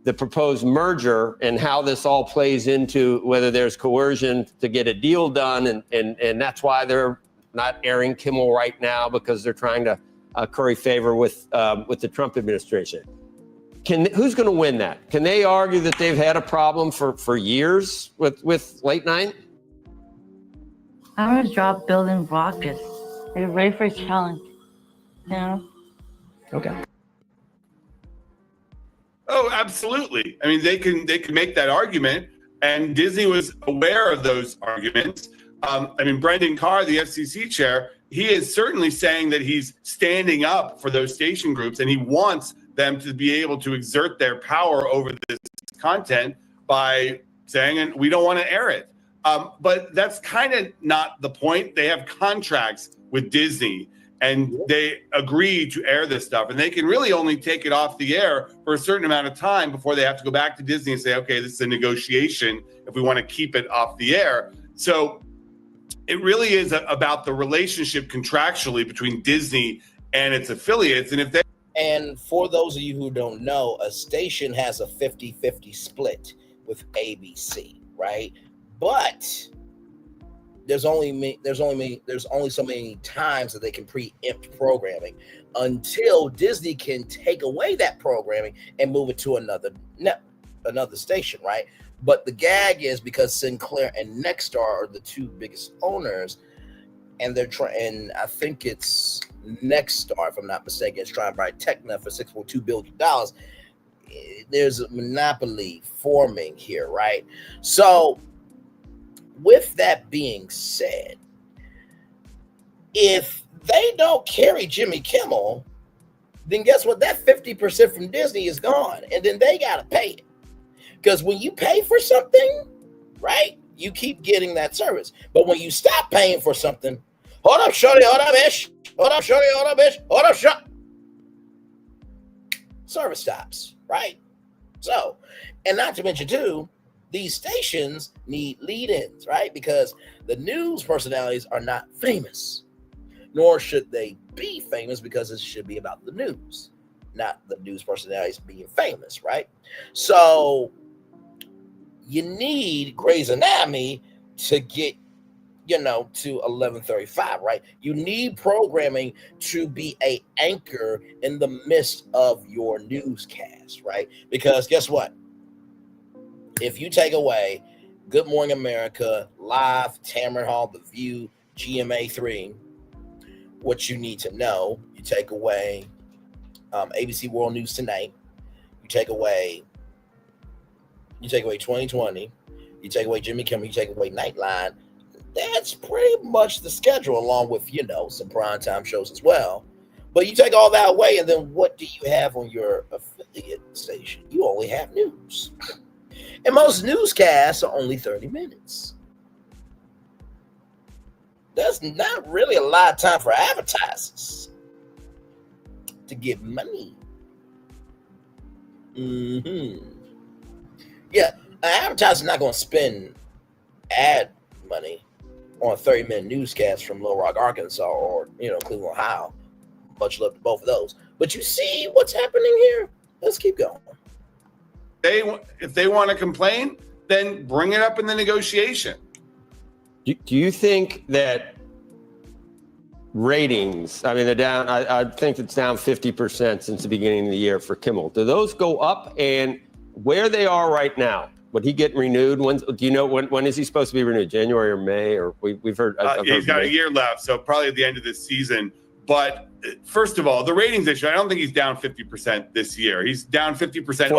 S7: the proposed merger and how this all plays into whether there's coercion to get a deal done. And that's why they're not airing Kimmel right now, because they're trying to curry favor with the Trump administration. Who's going to win that? Can they argue that they've had a problem for years with late night?
S11: I'm going to drop building rockets. They're ready for a challenge. You know?
S7: Okay.
S10: Oh, absolutely. I mean, they can make that argument, and Disney was aware of those arguments. I mean, Brendan Carr, the FCC chair, he is certainly saying that he's standing up for those station groups, and he wants them to be able to exert their power over this content by saying, and we don't want to air it. But that's kind of not the point. They have contracts with Disney, and they agree to air this stuff, and they can really only take it off the air for a certain amount of time before they have to go back to Disney and say, okay, this is a negotiation if we want to keep it off the air. So it really is about the relationship contractually between Disney and its affiliates.
S1: And for those of you who don't know, a station has a 50-50 split with ABC, right? But there's only so many times that they can preempt programming until Disney can take away that programming and move it to another station, right? But the gag is because Sinclair and Nexstar are the two biggest owners, and they're trying. I think it's Nexstar, if I'm not mistaken, is trying to buy Tecna for $6.2 billion. There's a monopoly forming here, right? So, with that being said, if they don't carry Jimmy Kimmel, then guess what? That 50% from Disney is gone, and then they got to pay it. Because when you pay for something, right, you keep getting that service. But when you stop paying for something, hold up, shorty, hold up, ish. Hold up, shorty, hold up, ish. Hold up, shorty. Service stops, right? So, and not to mention, too, these stations need lead-ins, right? Because the news personalities are not famous, nor should they be famous, because it should be about the news, not the news personalities being famous, right? So you need Grey's Anatomy to get, to 11:35, right? You need programming to be an anchor in the midst of your newscast, right? Because guess what? If you take away Good Morning America, Live, Tamron Hall, The View, GMA3, what you need to know, you take away ABC World News Tonight, you take away 2020, you take away Jimmy Kimmel, you take away Nightline. That's pretty much the schedule, along with, some primetime shows as well. But you take all that away, and then what do you have on your affiliate station? You only have news. And most newscasts are only 30 minutes. There's not really a lot of time for advertisers to get money. Yeah, an advertiser's not going to spend ad money on a 30-minute newscast from Little Rock, Arkansas, or Cleveland, Ohio. Much love to both of those. But you see what's happening here? Let's keep going.
S10: If they want to complain, then bring it up in the negotiation.
S7: Do you think that ratings, I mean, they're down, I think it's down 50% since the beginning of the year for Kimmel. Do those go up? And where they are right now, would he get renewed? Do you know when is he supposed to be renewed? January or May? Or we've heard.
S10: He's got a year left, so probably at the end of this season. But first of all, the ratings issue, I don't think he's down 50% this year. He's down 50%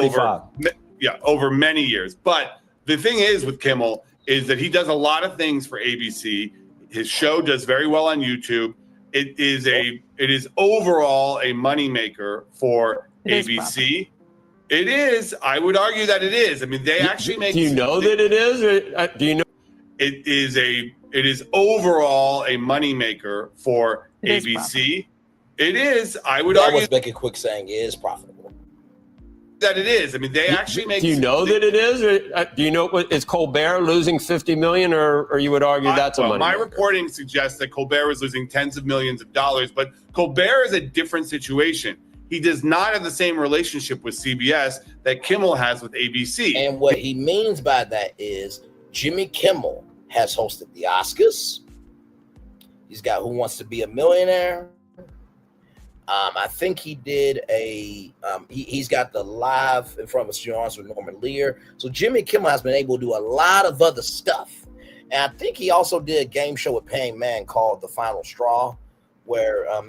S10: over many years. But the thing is with Kimmel is that he does a lot of things for ABC. His show does very well on YouTube. It is overall a moneymaker for ABC. It is. I would argue that it is. I mean, they actually make.
S7: Do you know that it is? Or do you know?
S10: It is overall a moneymaker for ABC. It is. I would argue.
S1: Almost make it quick saying it is profitable.
S10: That it is. I mean, they actually make.
S7: Do you know that it is? Or do you know is Colbert losing $50 million, or you would argue that's a money?
S10: My reporting suggests that Colbert was losing tens of millions of dollars, but Colbert is a different situation. He does not have the same relationship with CBS that Kimmel has with ABC.
S1: And what he means by that is Jimmy Kimmel has hosted the Oscars. He's got Who Wants to Be a Millionaire. I think he did he's got the Live in Front of a Studio Audience with Norman Lear. So Jimmy Kimmel has been able to do a lot of other stuff. And I think he also did a game show with Payne Mann called The Final Straw, where I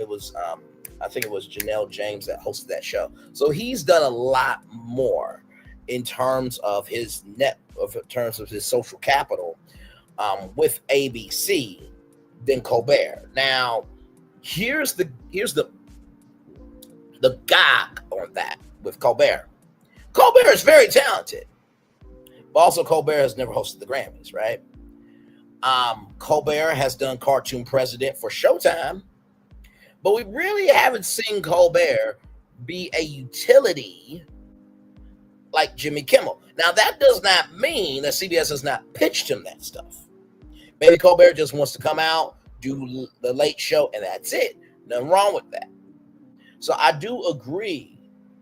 S1: think it was Janelle James that hosted that show. So he's done a lot more in terms of his social capital with ABC than Colbert. Now, here's the gag on that with Colbert. Colbert is very talented, but also Colbert has never hosted the Grammys, right? Colbert has done Cartoon President for Showtime, but we really haven't seen Colbert be a utility like Jimmy Kimmel. Now, that does not mean that CBS has not pitched him that stuff. Maybe Colbert just wants to come out, do the late show, and that's it. Nothing wrong with that. So I do agree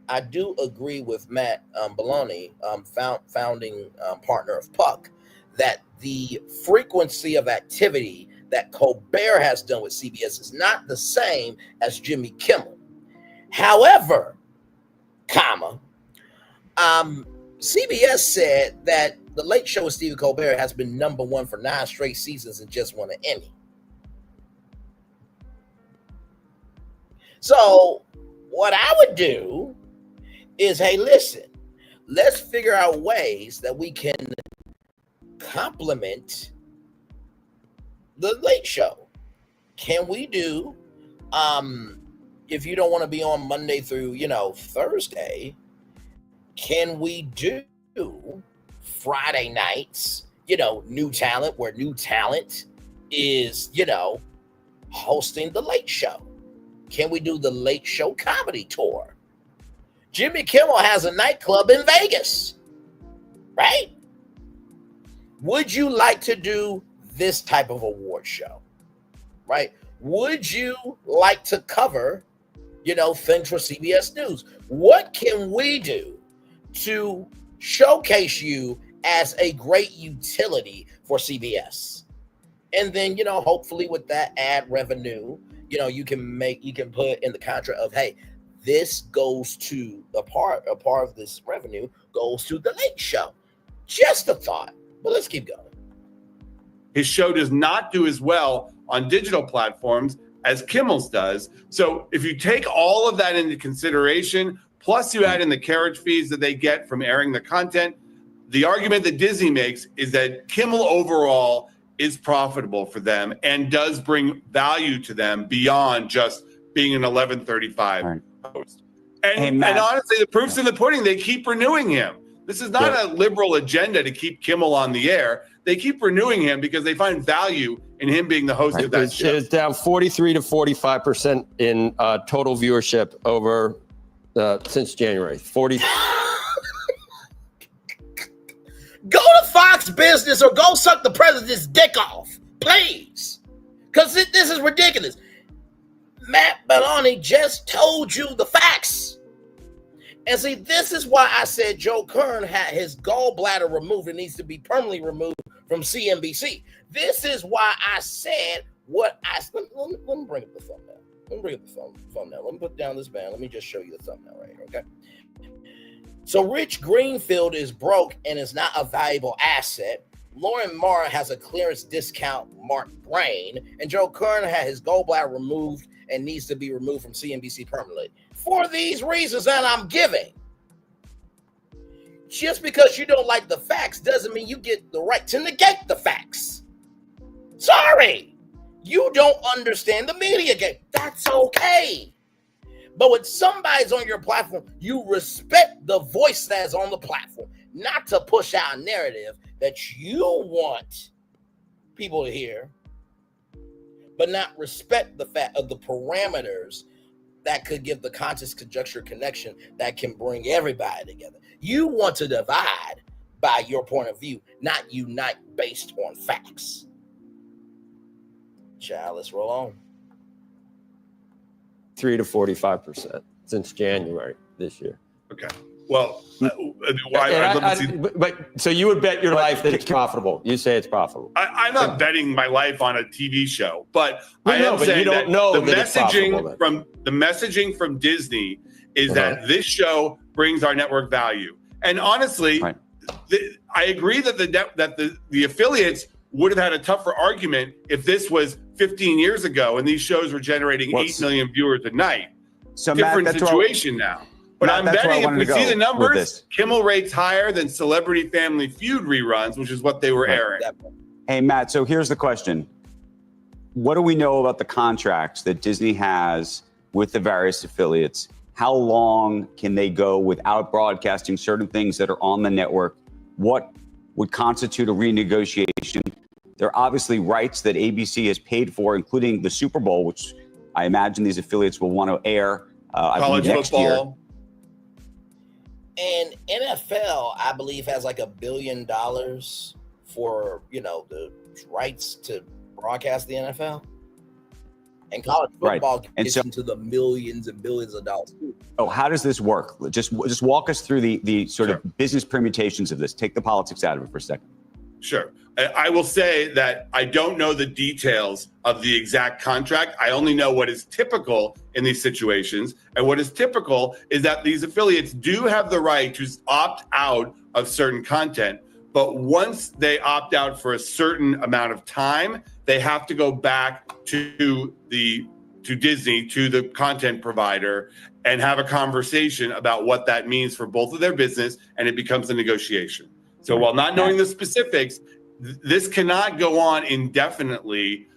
S1: with Matt Belloni, founding partner of Puck, that the frequency of activity that Colbert has done with CBS is not the same as Jimmy Kimmel. However, CBS said that the Late Show with Stephen Colbert has been number one for 9 straight seasons and just won an Emmy. So what I would do is, hey, listen, let's figure out ways that we can complement the Late Show. Can we do, if you don't want to be on Monday through, Thursday, can we do Friday nights, new talent, where new talent is, hosting the Late Show? Can we do the Late Show comedy tour? Jimmy Kimmel has a nightclub in Vegas, right? Would you like to do this type of award show, right? Would you like to cover, things for CBS News? What can we do to showcase you as a great utility for CBS? And then, hopefully with that ad revenue, you can put in the contract of, hey, this goes to a part of this revenue goes to the Late Show. Just a thought, but let's keep going.
S10: His show does not do as well on digital platforms as Kimmel's does. So if you take all of that into consideration, plus you add in the carriage fees that they get from airing the content, the argument that Disney makes is that Kimmel overall is profitable for them and does bring value to them beyond just being an 11:35 host. And honestly, the proof's in the pudding. They keep renewing him. This is not a liberal agenda to keep Kimmel on the air. They keep renewing him because they find value in him being the host of that show.
S7: It's down 43 to 45% in total viewership over since January. 40.
S1: Go to Fox Business or go suck the president's dick off. Please. Because this is ridiculous. Matt Belloni just told you the facts. And see, this is why I said Joe Kernen had his gallbladder removed. It needs to be permanently removed from CNBC. This is why I said what I said. Let me bring up the thumbnail. Let me put down this band. Let me just show you the thumbnail right here, okay? So Rich Greenfield is broke and is not a valuable asset. Lauren Martin has a clearance discount marked brain. And Joe Kernen had his gallbladder removed and needs to be removed from CNBC permanently. For these reasons that I'm giving. Just because you don't like the facts doesn't mean you get the right to negate the facts. Sorry. You don't understand the media game. That's okay. But when somebody's on your platform, you respect the voice that's on the platform, not to push out a narrative that you want people to hear, but not respect the fact of the parameters that could give the context, conjecture, connection that can bring everybody together. You want to divide by your point of view, not unite based on facts. Child, let's roll on.
S7: 3 to 45% since January this year.
S10: Okay. Well,
S7: but so you would bet your life that it's profitable. You say it's profitable.
S10: I'm not betting my life on a TV show, but
S7: I am saying you don't know
S10: the messaging from Disney is that this show brings our network value. And honestly, I agree that the affiliates would have had a tougher argument if this was 15 years ago and these shows were generating 8 million viewers a night.
S12: So
S10: different situation now. But I'm betting if we see the numbers, Kimmel rates higher than Celebrity Family Feud reruns, which is what they were airing.
S12: Hey, Matt, so here's the question. What do we know about the contracts that Disney has with the various affiliates? How long can they go without broadcasting certain things that are on the network? What would constitute a renegotiation? There are obviously rights that ABC has paid for, including the Super Bowl, which I imagine these affiliates will want to air
S10: college
S12: next
S10: football.
S12: Year.
S1: And NFL, I believe, has like $1 billion for, the rights to broadcast the NFL. And college football gets into the millions and billions of dollars.
S12: Oh, how does this work? Just walk us through the sort of business permutations of this. Take the politics out of it for a second.
S10: Sure. I will say that I don't know the details of the exact contract. I only know what is typical in these situations. And what is typical is that these affiliates do have the right to opt out of certain content. But once they opt out for a certain amount of time, they have to go back to Disney, to the content provider, and have a conversation about what that means for both of their business, and it becomes a negotiation. So while not knowing the specifics, this cannot go on indefinitely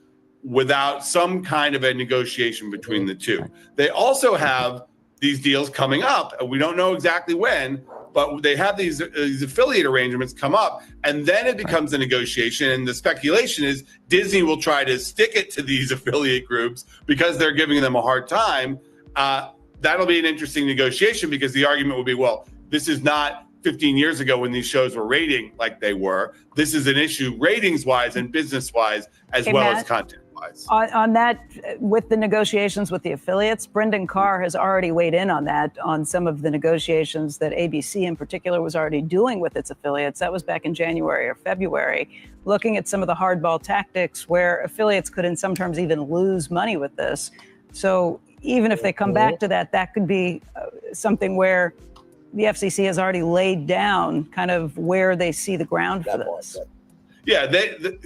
S10: without some kind of a negotiation between the two. They also have these deals coming up, and we don't know exactly when, but they have these affiliate arrangements come up, and then it becomes a negotiation. And the speculation is Disney will try to stick it to these affiliate groups because they're giving them a hard time. That'll be an interesting negotiation because the argument will be, well, this is not 15 years ago when these shows were rating like they were. This is an issue ratings-wise and business-wise as well as content-wise.
S13: On that, with the negotiations with the affiliates, Brendan Carr has already weighed in on that, on some of the negotiations that ABC in particular was already doing with its affiliates. That was back in January or February, looking at some of the hardball tactics where affiliates could in some terms even lose money with this. So even if they come back to that, that could be something where the FCC has already laid down kind of where they see the ground for this.
S10: Yeah,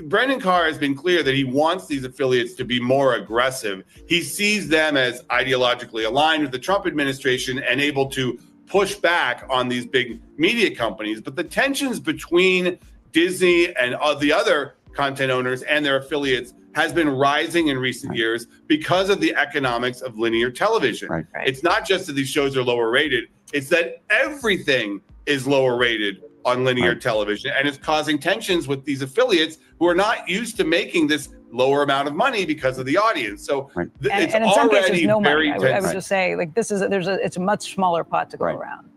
S10: Brendan Carr has been clear that he wants these affiliates to be more aggressive. He sees them as ideologically aligned with the Trump administration and able to push back on these big media companies. But the tensions between Disney and the other content owners and their affiliates has been rising in recent years because of the economics of linear television. It's not just that these shows are lower rated, it's that everything is lower rated on linear television, and it's causing tensions with these affiliates who are not used to making this lower amount of money because of the audience. So it's
S13: and in some cases, no money. I would just say, like, it's a much smaller pot to go around.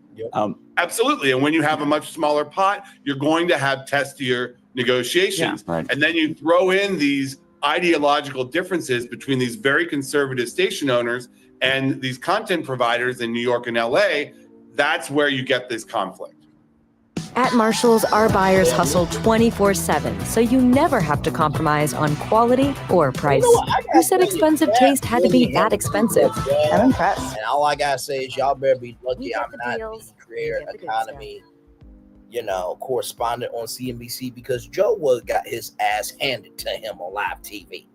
S10: Absolutely. And when you have a much smaller pot, you're going to have testier negotiations.
S12: Yeah, right.
S10: And then you throw in these ideological differences between these very conservative station owners and these content providers in New York and LA. That's where you get this conflict.
S14: At Marshall's, our buyers hustle 24/7, so you never have to compromise on quality or price. Who said expensive taste had to be that expensive? I'm impressed.
S1: And all I gotta say is y'all better be lucky I'm not the creator economy, correspondent on CNBC, because Joe Wood got his ass handed to him on live TV.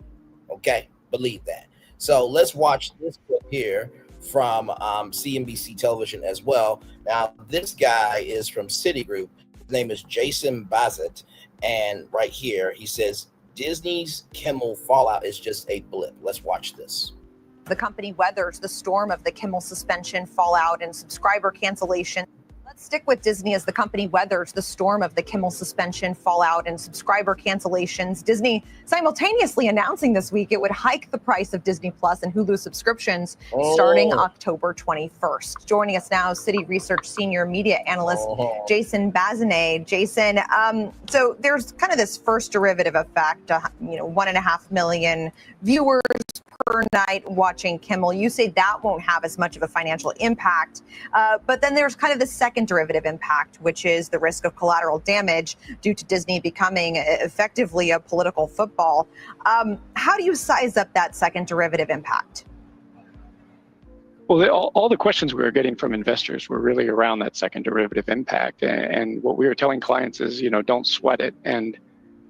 S1: Okay, believe that. So let's watch this clip here from CNBC television as well. Now, this guy is from Citigroup. His name is Jason Bazet. And right here, he says, Disney's Kimmel fallout is just a blip. Let's watch this.
S15: The company weathers the storm of the Kimmel suspension, fallout, and subscriber cancellation. Let's stick with Disney as the company weathers the storm of the Kimmel suspension, fallout, and subscriber cancellations. Disney simultaneously announcing this week it would hike the price of Disney Plus and Hulu subscriptions starting October 21st. Joining us now, Citi Research Senior Media Analyst Jason Bazinet. Jason, so there's kind of this first derivative effect, 1.5 million viewers per night watching Kimmel. You say that won't have as much of a financial impact, but then there's kind of the second derivative impact, which is the risk of collateral damage due to Disney becoming effectively a political football. How do you size up that second derivative impact?
S16: Well, all the questions we were getting from investors were really around that second derivative impact. And what we were telling clients is, don't sweat it. And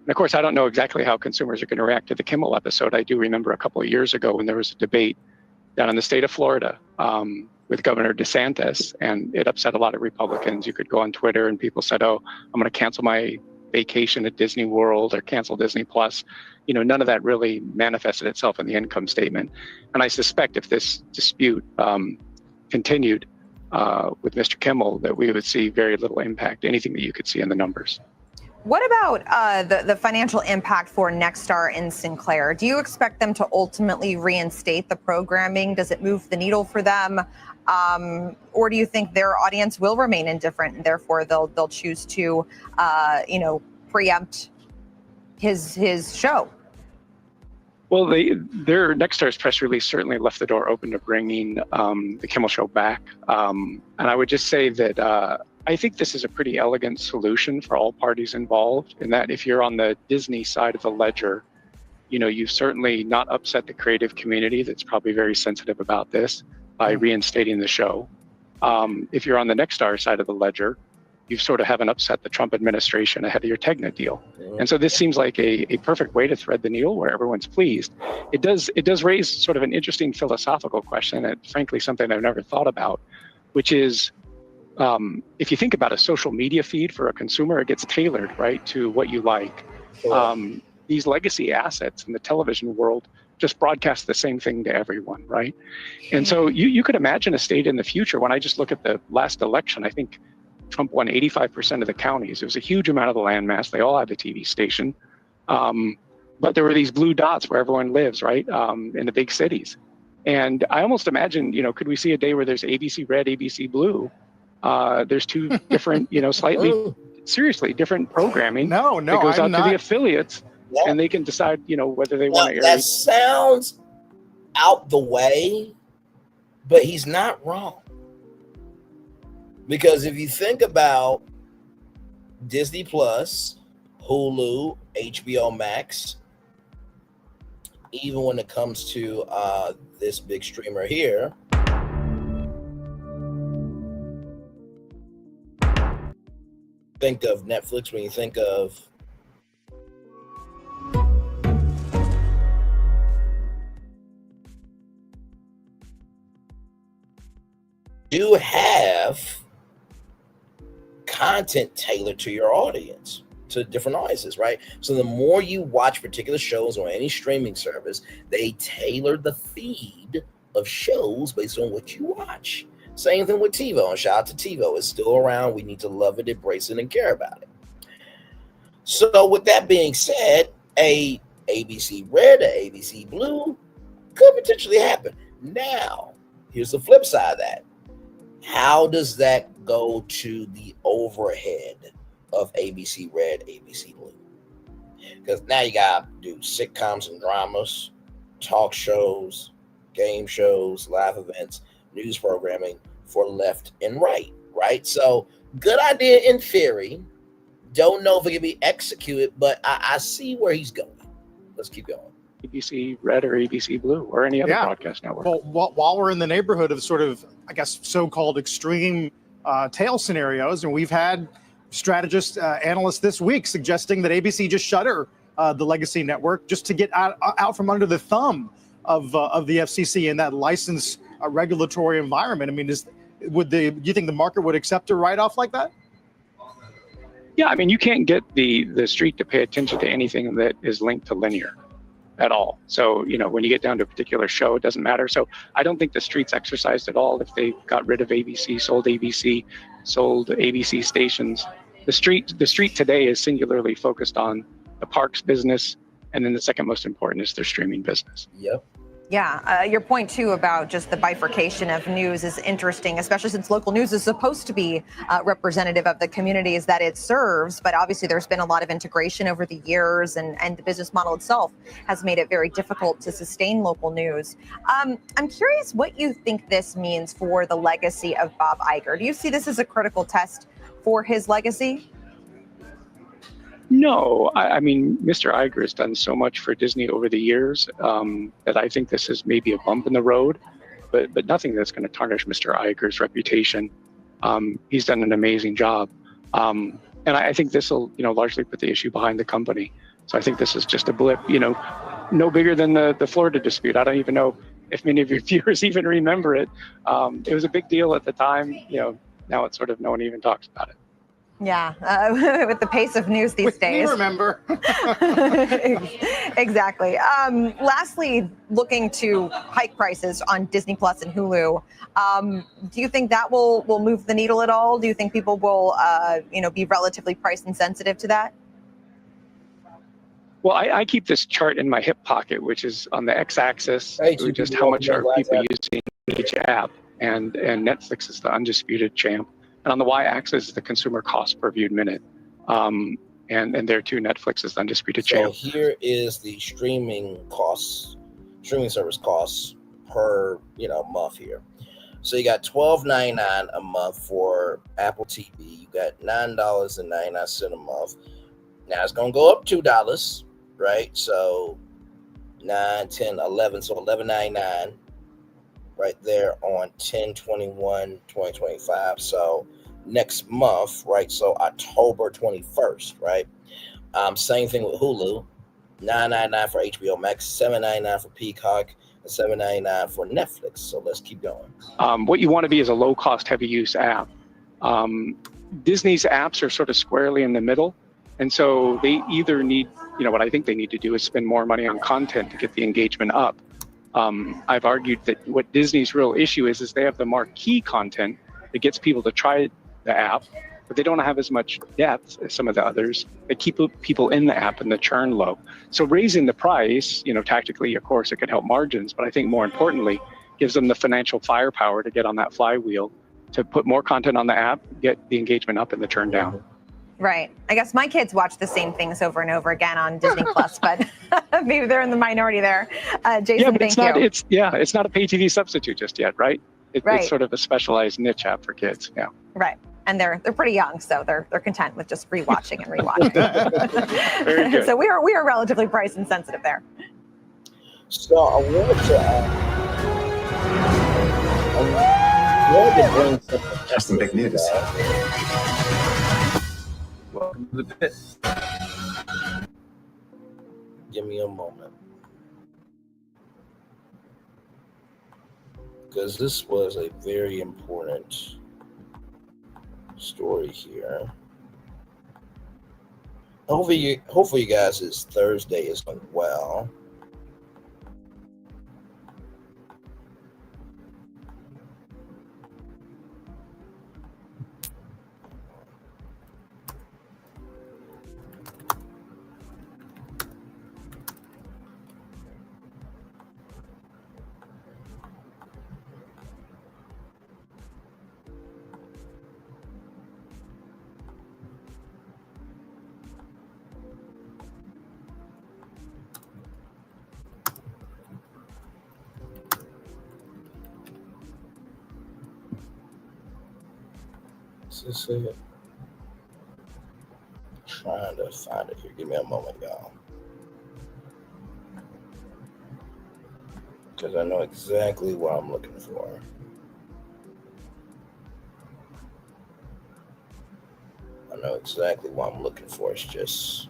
S16: of course, I don't know exactly how consumers are going to react to the Kimmel episode. I do remember a couple of years ago when there was a debate down in the state of Florida with Governor DeSantis, and it upset a lot of Republicans. You could go on Twitter and people said, I'm going to cancel my vacation at Disney World or cancel Disney Plus. None of that really manifested itself in the income statement. And I suspect if this dispute continued with Mr. Kimmel, that we would see very little impact, anything that you could see in the numbers.
S15: What about the financial impact for Nexstar and Sinclair? Do you expect them to ultimately reinstate the programming? Does it move the needle for them? Or do you think their audience will remain indifferent and therefore they'll choose to, preempt his show?
S16: Well, their Nexstar's press release certainly left the door open to bringing the Kimmel Show back. And I would just say that I think this is a pretty elegant solution for all parties involved, in that if you're on the Disney side of the ledger, you've certainly not upset the creative community that's probably very sensitive about this by reinstating the show. If you're on the Nexstar side of the ledger, you sort of haven't upset the Trump administration ahead of your Tegna deal. And so this seems like a perfect way to thread the needle where everyone's pleased. It does raise sort of an interesting philosophical question, and frankly, something I've never thought about, which is, if you think about a social media feed for a consumer, it gets tailored, right, to what you like. These legacy assets in the television world just broadcast the same thing to everyone, right? And so you could imagine a state in the future. When I just look at the last election, I think Trump won 85% of the counties. It was a huge amount of the landmass. They all had a TV station. But there were these blue dots where everyone lives, right, in the big cities. And I almost imagine, could we see a day where there's ABC Red, ABC Blue? There's two different, slightly seriously different programming that goes out to the affiliates, and they can decide, whether they want to air.
S1: That sounds out the way, but he's not wrong. Because if you think about Disney Plus, Hulu, HBO Max, even when it comes to this big streamer here, think of Netflix, when you think of you have content tailored to your audience, to different audiences, right? So the more you watch particular shows on any streaming service, they tailor the feed of shows based on what you watch. Same thing with TiVo, and shout out to TiVo. It's still around. We need to love it, embrace it, and care about it. So with that being said, a ABC Red, a ABC Blue could potentially happen. Now, here's the flip side of that. How does that go to the overhead of ABC Red, ABC Blue? Because now you got to do sitcoms and dramas, talk shows, game shows, live events, news programming for left and right? So good idea in theory. Don't know if it can be executed, but I see where he's going. Let's keep going.
S16: ABC Red or ABC Blue or any other broadcast network.
S17: Well, while we're in the neighborhood of sort of, I guess, so-called extreme tail scenarios, and we've had strategists, analysts this week suggesting that ABC just shutter the legacy network just to get out from under the thumb of the FCC in that license regulatory environment. I mean, do you think the market would accept a write-off like that?
S16: Yeah, I mean, you can't get the street to pay attention to anything that is linked to linear at all. So, when you get down to a particular show, it doesn't matter. So I don't think the street's exercised at all if they got rid of ABC, sold ABC stations. The street today is singularly focused on the parks business, and then the second most important is their streaming business.
S1: Yep.
S15: Yeah, your point too about just the bifurcation of news is interesting, especially since local news is supposed to be representative of the communities that it serves. But obviously, there's been a lot of integration over the years, and the business model itself has made it very difficult to sustain local news. I'm curious what you think this means for the legacy of Bob Iger. Do you see this as a critical test for his legacy?
S16: No, I mean, Mr. Iger has done so much for Disney over the years that I think this is maybe a bump in the road, but nothing that's going to tarnish Mr. Iger's reputation. He's done an amazing job. And I think this will, largely put the issue behind the company. So I think this is just a blip, no bigger than the Florida dispute. I don't even know if many of your viewers even remember it. It was a big deal at the time. Now it's sort of no one even talks about it.
S15: Yeah, with the pace of news these days.
S17: We remember.
S15: Exactly. Lastly, looking to hike prices on Disney Plus and Hulu. Do you think that will move the needle at all? Do you think people will, be relatively price insensitive to that?
S16: Well, I keep this chart in my hip pocket, which is on the x-axis, just how much are people using each app, and Netflix is the undisputed champ. And on the y-axis is the consumer cost per viewed minute. And there too, Netflix is the undisputed champ.
S1: So here is the streaming service costs per month here. So you got $12.99 a month for Apple TV. You got $9.99 a month. Now it's gonna go up $2, right? So 9, 10, 11, so $11.99. Right there on 10/21/2025. So next month, right? So October 21st, right? Same thing with Hulu, $9.99 for HBO Max, $7.99 for Peacock, and $7.99 for Netflix. So let's keep going.
S16: What you want to be is a low-cost, heavy-use app. Disney's apps are sort of squarely in the middle, and so they either need, what I think they need to do is spend more money on content to get the engagement up. I've argued that what Disney's real issue is they have the marquee content that gets people to try the app, but they don't have as much depth as some of the others that keep people in the app and the churn low. So raising the price, tactically, of course, it could help margins, but I think more importantly, gives them the financial firepower to get on that flywheel, to put more content on the app, get the engagement up and the churn down.
S15: Right. I guess my kids watch the same things over and over again on Disney Plus, but maybe they're in the minority there. Jason, thank you.
S16: It's not a pay TV substitute just yet, right? It's sort of a specialized niche app for kids. Yeah.
S15: Right. And they're pretty young, so they're content with just rewatching and rewatching.
S16: Very good.
S15: So we are relatively price insensitive there.
S1: So I wanted to bring
S18: some big news.
S1: Welcome to the pit. Give me a moment. Because this was a very important story here. Hopefully you guys' Thursday is going well. Is this it? Trying to find it here. Give me a moment, y'all. Because I know exactly what I'm looking for. I know exactly what I'm looking for. It's just...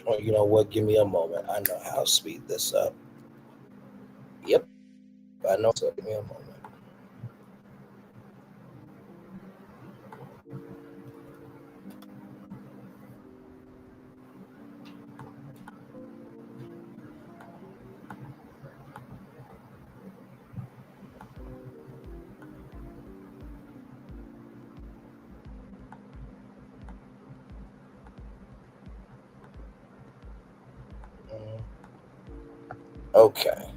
S1: Oh, you know what? Give me a moment. I know how to speed this up. Yep. I know. So give me a moment. Okay.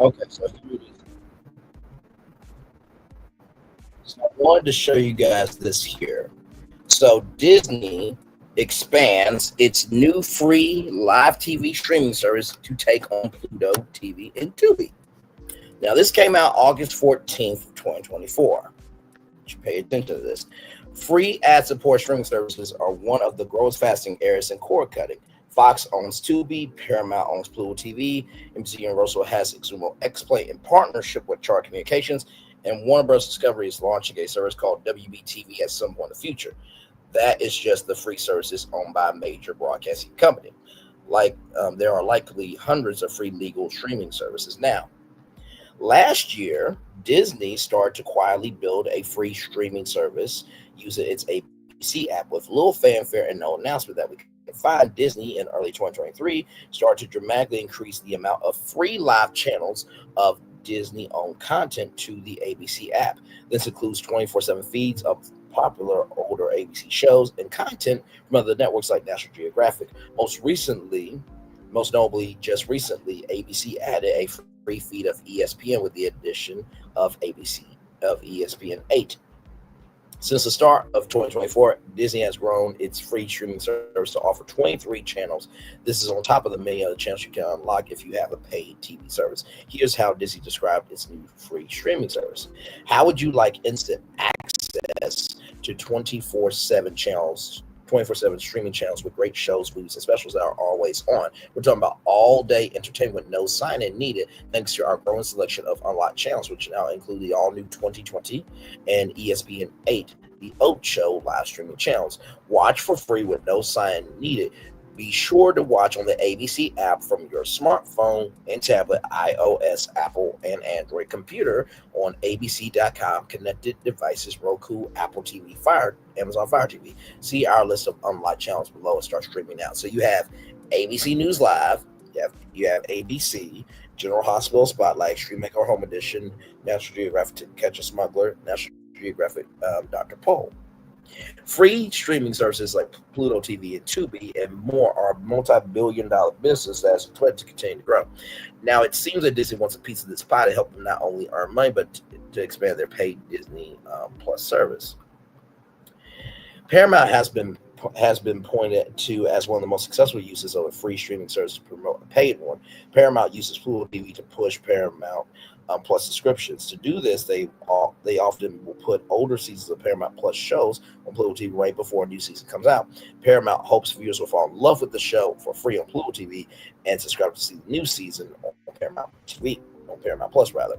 S1: Okay, so here it is. So I wanted to show you guys this here. So Disney expands its new free live TV streaming service to take on Pluto TV and Tubi. Now, this came out August 14th, 2024. You should pay attention to this. Free ad-support streaming services are one of the growth fasting areas in cord cutting. Fox owns Tubi, Paramount owns Pluto TV, NBC Universal has Xumo X-Play in partnership with Chart Communications, and Warner Bros. Discovery is launching a service called WBTV at some point in the future. That is just the free services owned by a major broadcasting company. There are likely hundreds of free legal streaming services now. Last year, Disney started to quietly build a free streaming service using its ABC app with little fanfare and no announcement that we can find. Disney in early 2023 started to dramatically increase the amount of free live channels of Disney-owned content to the ABC app. This includes 24/7 feeds of popular older ABC shows and content from other networks like National Geographic. Most notably, just recently, ABC added a free feed of ESPN with the addition of ESPN 8. Since the start of 2024, Disney has grown its free streaming service to offer 23 channels. This is on top of the many other channels you can unlock if you have a paid TV service. Here's how Disney described its new free streaming service. How would you like instant access to 24/7 channels, 24/7 streaming channels with great shows, movies, and specials that are always on? We're talking about all-day entertainment with no sign-in needed, thanks to our growing selection of unlocked channels, which now include the all-new 2020 and ESPN 8, the Oat Show live streaming channels. Watch for free with no sign needed. Be sure to watch on the ABC app from your smartphone and tablet, iOS, Apple, and Android computer on abc.com, connected devices, Roku, Apple TV, Amazon Fire TV. See our list of unlocked channels below and start streaming now. So you have ABC News Live, you have ABC, General Hospital Spotlight, Extreme Makeover Home Edition, National Geographic To Catch a Smuggler, National Geographic Dr. Pole. Free streaming services like Pluto TV and Tubi and more are multi-billion-dollar business that's planned to continue to grow. Now, it seems that Disney wants a piece of this pie to help them not only earn money, but to expand their paid Disney Plus service. Paramount has been pointed to as one of the most successful uses of a free streaming service to promote a paid one. Paramount uses Pluto TV to push Paramount Plus subscriptions. To do this, they often will put older seasons of Paramount Plus shows on Pluto TV right before a new season comes out. Paramount hopes viewers will fall in love with the show for free on Pluto TV and subscribe to see the new season on Paramount TV, on Paramount Plus rather.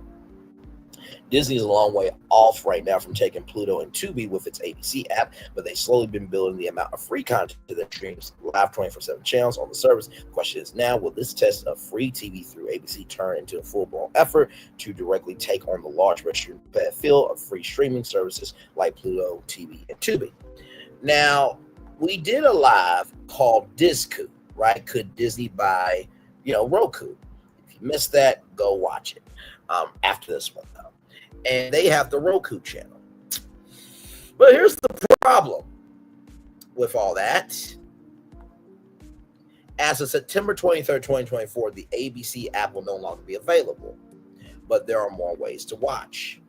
S1: Disney is a long way off right now from taking Pluto and Tubi with its ABC app, but they've slowly been building the amount of free content that streams live 24/7 channels on the service. The question is now, will this test of free TV through ABC turn into a full-blown effort to directly take on the large Western field of free streaming services like Pluto, TV, and Tubi? Now, we did a live called Disco, right? Could Disney buy, Roku? If you missed that, go watch it after this one, though. And they have the Roku channel. But here's the problem with all that. As of September 23rd, 2024, the ABC app will no longer be available, but there are more ways to watch.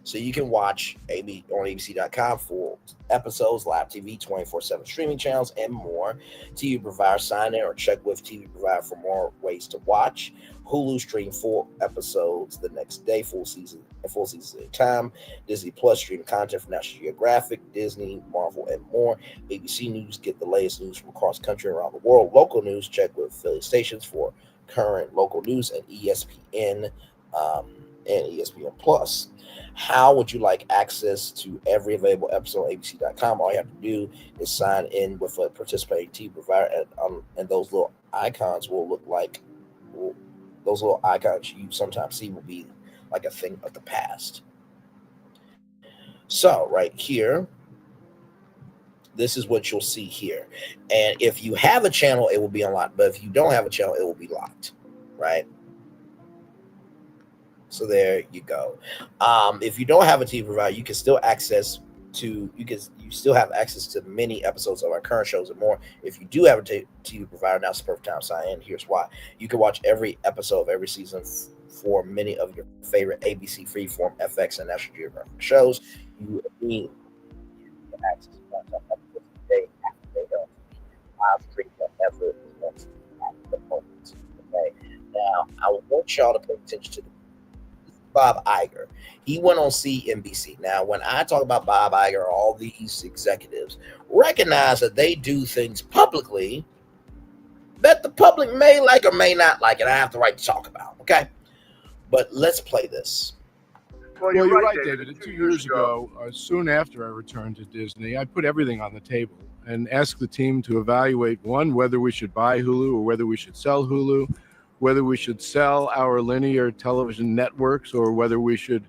S1: So you can watch on abc.com full episodes, live TV, 24/7 streaming channels, and more. TV provider sign in or check with TV provider for more ways to watch. Hulu stream full episodes the next day, full season at a time. Disney Plus stream content from National Geographic, Disney, Marvel, and more. ABC News, get the latest news from across the country and around the world. Local news, check with affiliate stations for current local news, and ESPN and ESPN Plus. How would you like access to every available episode on abc.com? All you have to do is sign in with a participating TV provider, and those little icons will look like those little icons you sometimes see will be like a thing of the past. So right here, this is what you'll see here. And if you have a channel, it will be unlocked. But if you don't have a channel, it will be locked, right? So there you go. If you don't have a TV provider, you can still you still have access to many episodes of our current shows and more. If you do have a TV provider, now's the perfect time to sign in. Here's why. You can watch every episode of every season for many of your favorite ABC, Freeform, FX, and National Geographic shows. You need access to one episode a day after they go live stream effort. Okay. Now, I want y'all to pay attention to Bob Iger. He went on CNBC. Now, when I talk about Bob Iger, all these executives recognize that they do things publicly that the public may like or may not like, and I have the right to talk about, okay? But let's play this.
S18: Well, you're right, David. 2 years ago, soon after I returned to Disney, I put everything on the table and asked the team to evaluate, one, whether we should buy Hulu or whether we should sell Hulu, whether we should sell our linear television networks or whether we should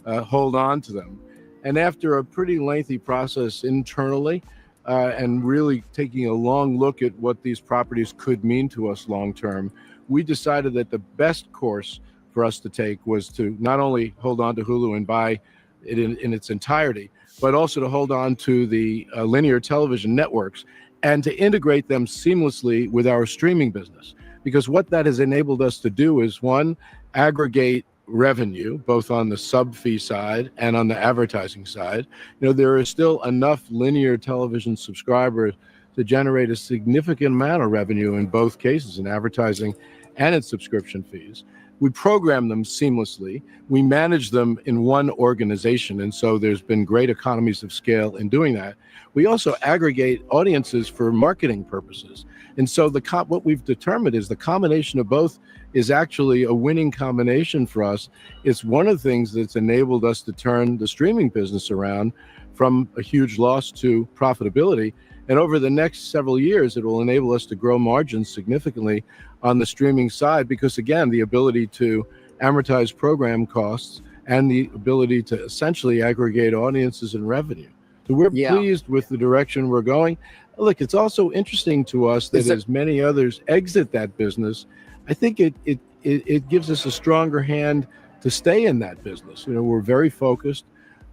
S18: hold on to them. And after a pretty lengthy process internally and really taking a long look at what these properties could mean to us long term, we decided that the best course for us to take was to not only hold on to Hulu and buy it in its entirety, but also to hold on to the linear television networks and to integrate them seamlessly with our streaming business. Because what that has enabled us to do is, one, aggregate revenue, both on the sub fee side and on the advertising side. There is still enough linear television subscribers to generate a significant amount of revenue in both cases, in advertising and in subscription fees. We program them seamlessly. We manage them in one organization. And so there's been great economies of scale in doing that. We also aggregate audiences for marketing purposes. And so what we've determined is the combination of both is actually a winning combination for us. It's one of the things that's enabled us to turn the streaming business around from a huge loss to profitability. And over the next several years, it will enable us to grow margins significantly on the streaming side because, again, the ability to amortize program costs and the ability to essentially aggregate audiences and revenue. So we're pleased with the direction we're going. Look, it's also interesting to us that as many others exit that business, I think it gives us a stronger hand to stay in that business. We're very focused.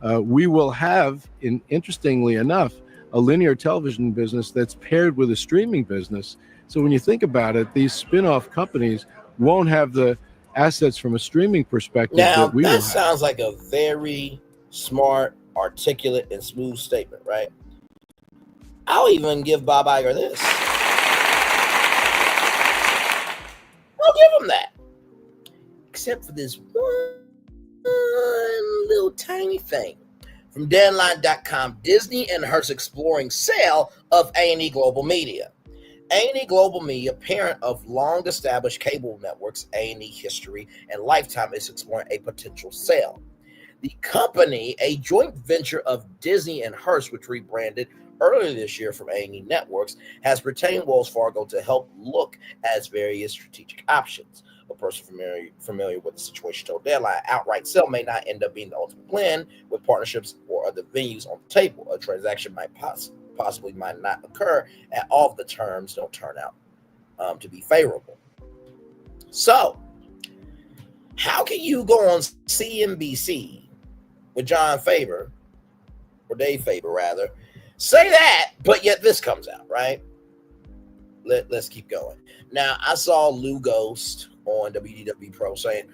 S18: We will have, interestingly enough, a linear television business that's paired with a streaming business. So when you think about it, these spin-off companies won't have the assets from a streaming perspective
S1: Now,
S18: that we will have.
S1: that sounds like a very smart, articulate, and smooth statement, right? I'll even give Bob Iger this. I'll give him that. Except for this one little tiny thing. From Deadline.com, Disney and Hearst exploring sale of A&E Global Media. A&E Global Media, parent of long-established cable networks A&E History and Lifetime, is exploring a potential sale. The company, a joint venture of Disney and Hearst, which rebranded earlier this year from A&E Networks, has retained Wells Fargo to help look at various strategic options. A person familiar with the situation told Deadline, outright sale may not end up being the ultimate plan, with partnerships or other venues on the table. A transaction might possibly might not occur, and all of the terms don't turn out to be favorable. So, how can you go on CNBC with John Faber, or Dave Faber rather, say that, but yet this comes out, right? Let's keep going. Now, I saw Lou Ghost on WDW Pro saying,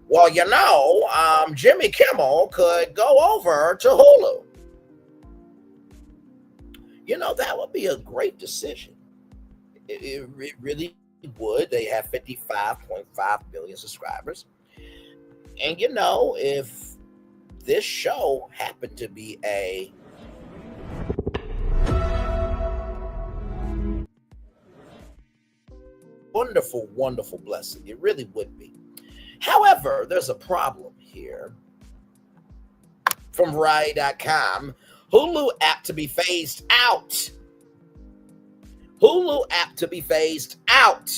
S1: well, you know, Jimmy Kimmel could go over to Hulu. You know, that would be a great decision. It really would. They have 55.5 million subscribers. And, you know, if this show happened to be a wonderful, wonderful blessing, it really would be. However, there's a problem here. From Variety.com, Hulu app to be phased out. Hulu app to be phased out.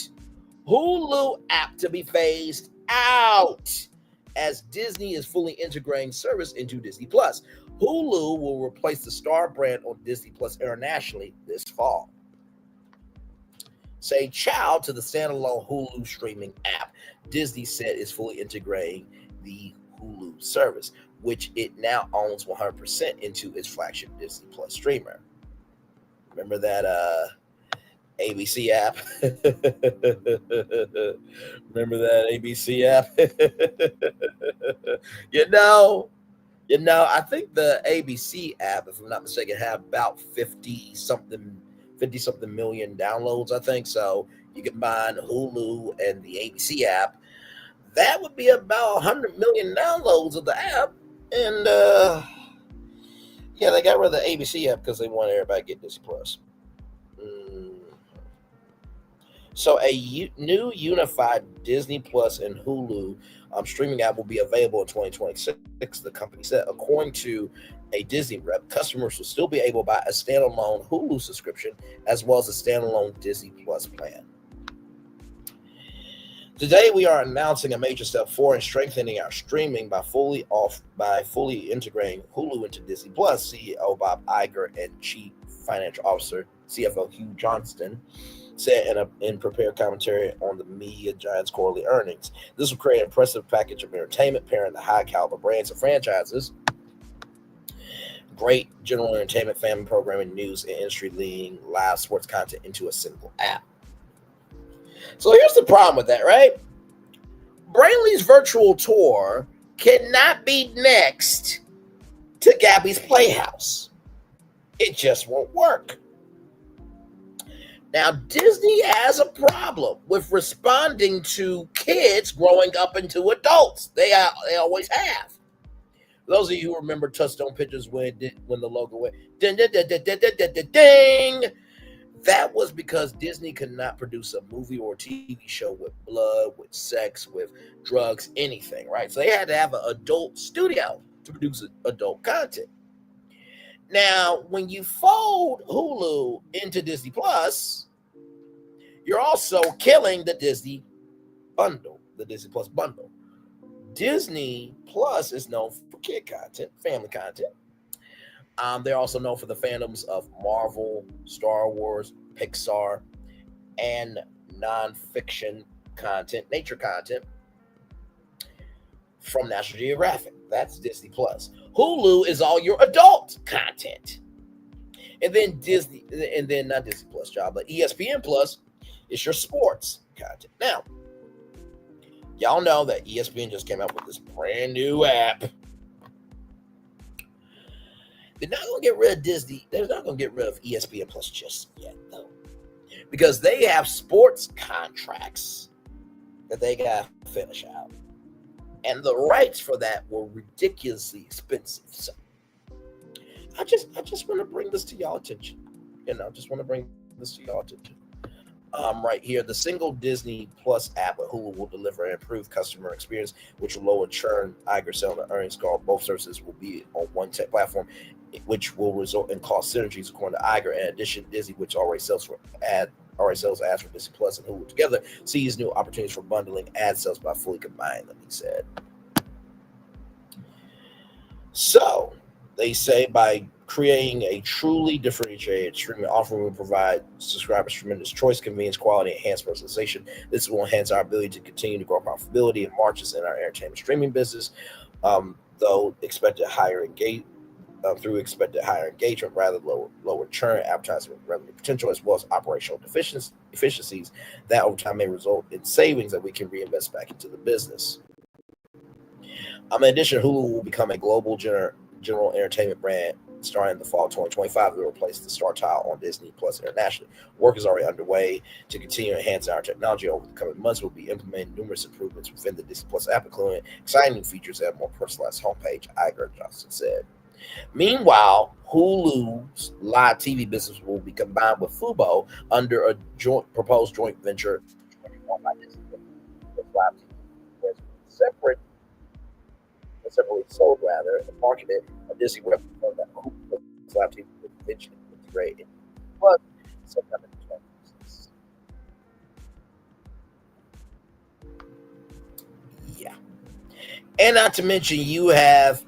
S1: Hulu app to be phased out as Disney is fully integrating service into Disney Plus. Hulu will replace the Star brand on Disney Plus internationally this fall. Say ciao to the standalone Hulu streaming app. Disney said is fully integrating the Hulu service, which it now owns 100% into its flagship Disney Plus streamer. Remember that ABC app? Remember that ABC app? You know, I think the ABC app, if I'm not mistaken, have about 50 something million downloads, I think. So you combine Hulu and the ABC app, that would be about 100 million downloads of the app. And yeah, they got rid of the ABC app because they want everybody to get Disney Plus. So a new unified Disney Plus and Hulu streaming app will be available in 2026, the company said. According to a Disney rep, customers will still be able to buy a standalone Hulu subscription as well as a standalone Disney Plus plan. Today, we are announcing a major step forward in strengthening our streaming by fully integrating Hulu into Disney Plus. CEO Bob Iger and Chief Financial Officer CFO Hugh Johnston said in prepared commentary on the media giant's quarterly earnings. This will create an impressive package of entertainment, pairing the high caliber brands and franchises, great general entertainment, family programming, news, and industry-leading live sports content into a single app. So here's the problem with that, right? Braylon's virtual tour cannot be next to Gabby's Playhouse. It just won't work. Now, Disney has a problem with responding to kids growing up into adults. They always have. Those of you who remember Touchstone Pictures when the logo went ding, ding, ding, ding, ding, ding, ding, that was because Disney could not produce a movie or a TV show with blood, with sex, with drugs, anything, right? So they had to have an adult studio to produce adult content. Now, when you fold Hulu into Disney Plus, you're also killing the Disney bundle, the Disney Plus bundle. Disney Plus is known for kid content, family content. They're also known for the fandoms of Marvel, Star Wars, Pixar, and nonfiction content, nature content from National Geographic. That's Disney Plus. Hulu is all your adult content. And then not Disney Plus, job, but ESPN Plus is your sports content. Now, y'all know that ESPN just came out with this brand new app. They're not going to get rid of Disney. They're not going to get rid of ESPN Plus just yet, though, because they have sports contracts that they got to finish out. And the rights for that were ridiculously expensive. So I just want to bring this to y'all attention. Just want to bring this to y'all attention. Right here, the single Disney Plus app at Hulu will deliver an improved customer experience, which will lower churn. Iger said on the earnings call, both services will be on one tech platform, which will result in cost synergies, according to Iger. In addition, Disney, which already sells ads for Disney Plus and Hulu together, sees new opportunities for bundling ad sales by fully combining them, he said. So they say by creating a truly differentiated streaming offering will provide subscribers tremendous choice, convenience, quality, enhanced personalization. This will enhance our ability to continue to grow profitability and margins in our entertainment streaming business, though expected higher engagement rather than lower churn, advertising revenue potential, as well as operational efficiencies that over time may result in savings that we can reinvest back into the business. In addition, Hulu will become a global general entertainment brand starting in the fall of 2025. Will replace the Star tile on Disney Plus internationally. Work is already underway to continue enhancing our technology. Over the coming months, we'll be implementing numerous improvements within the Disney Plus app, including exciting new features and a more personalized homepage, Iger Johnson said. Meanwhile, Hulu's live TV business will be combined with Fubo under a proposed joint venture by Disney with live TV, separately sold rather and marketed on Disney Web that Hulu's live TV will eventually integrate in Plus sometime in 2026. Yeah, and not to mention you have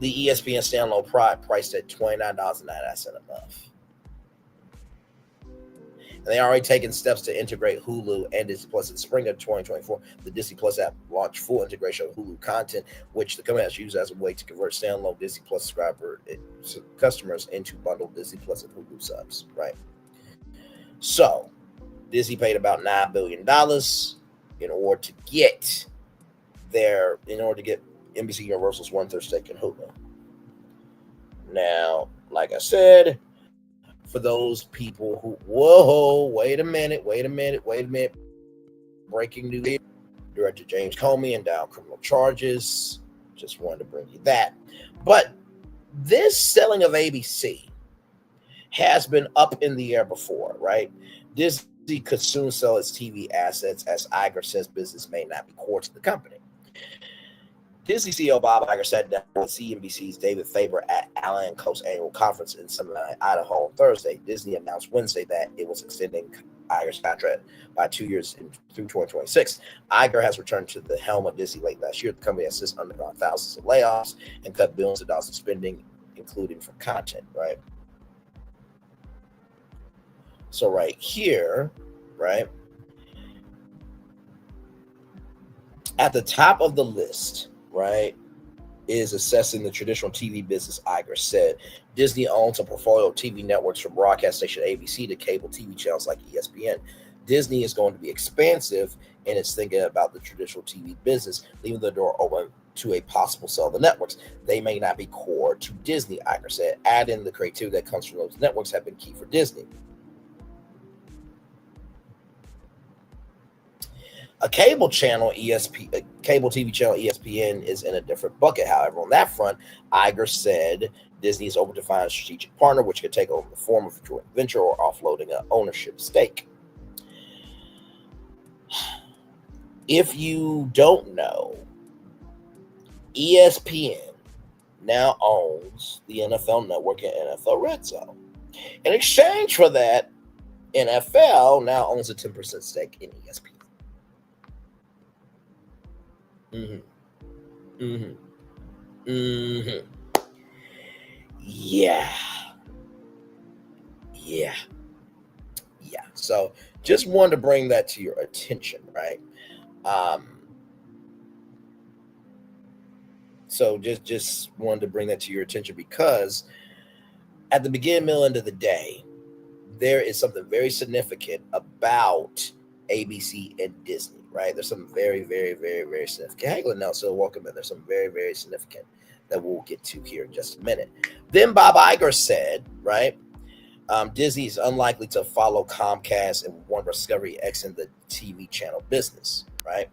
S1: the ESPN standalone product priced at $29.99 a month. And they already taken steps to integrate Hulu and Disney Plus in spring of 2024. The Disney Plus app launched full integration of Hulu content, which the company has used as a way to convert standalone Disney Plus customers into bundled Disney Plus and Hulu subs, right? So Disney paid about $9 billion in order to get NBC Universal's 1/3 stake in Hulu. Now, like I said, for those people who, wait a minute. Breaking news. Director James Comey and down criminal charges. Just wanted to bring you that. But this selling of ABC has been up in the air before, right? Disney could soon sell its TV assets, as Iger says business may not be core to the company. Disney CEO Bob Iger sat down with CNBC's David Faber at Allen & Co.'s annual conference in Summerlin, Idaho on Thursday. Disney announced Wednesday that it was extending Iger's contract by 2 years through 2026. Iger has returned to the helm of Disney late last year. The company has since undergone thousands of layoffs and cut billions of dollars in spending, including for content, right? So right here, right, at the top of the list, right, is assessing the traditional TV business, Iger said. Disney owns a portfolio of TV networks from broadcast station ABC to cable TV channels like ESPN. Disney is going to be expansive in its thinking about the traditional TV business, leaving the door open to a possible sale of the networks. They may not be core to Disney, Iger said. Adding the creativity that comes from those networks have been key for Disney. A cable TV channel ESPN is in a different bucket. However, on that front, Iger said Disney is open to find a strategic partner, which could take over the form of a joint venture or offloading an ownership stake. If you don't know, ESPN now owns the NFL Network and NFL Red Zone. In exchange for that, NFL now owns a 10% stake in ESPN. Yeah. So just wanted to bring that to your attention, right? So just wanted to bring that to your attention because at the beginning, middle, end of the day, there is something very significant about ABC and Disney. Right, there's something very, very, very, very significant. Hangling Nelson, welcome in. There's something very, very significant that we'll get to here in just a minute. Then Bob Iger said, right, Disney is unlikely to follow Comcast and Warner Discovery X in the TV channel business, right?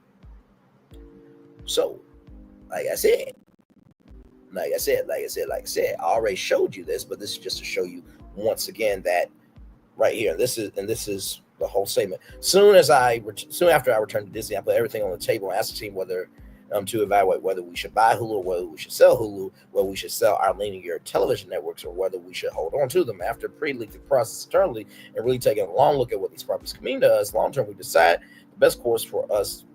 S1: So, like I said, I already showed you this, but this is just to show you once again that right here, this is the whole statement. Soon after I returned to Disney, I put everything on the table and asked the team whether to evaluate whether we should buy Hulu, whether we should sell Hulu, whether we should sell our linear television networks, or whether we should hold on to them. After pre-leaked the process internally and really taking a long look at what these properties can mean to us long term, we decided the best course for us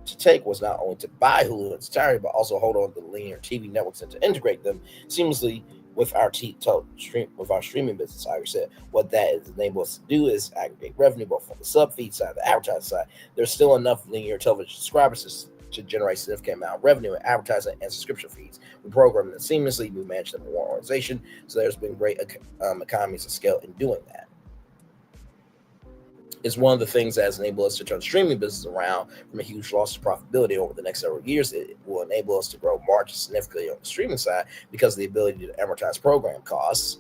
S1: to take was not only to buy Hulu in its entirety, but also hold on to the linear TV networks and to integrate them seamlessly with our streaming business. Like I said, what that is enable us to do is aggregate revenue both on the sub feed side, the advertising side. There's still enough linear television subscribers to generate a significant amount of revenue in advertising and subscription fees. We program them seamlessly. We manage them in one organization. So there's been great economies of scale in doing that. It's one of the things that has enabled us to turn the streaming business around from a huge loss of profitability over the next several years. It will enable us to grow margins significantly on the streaming side because of the ability to amortize program costs,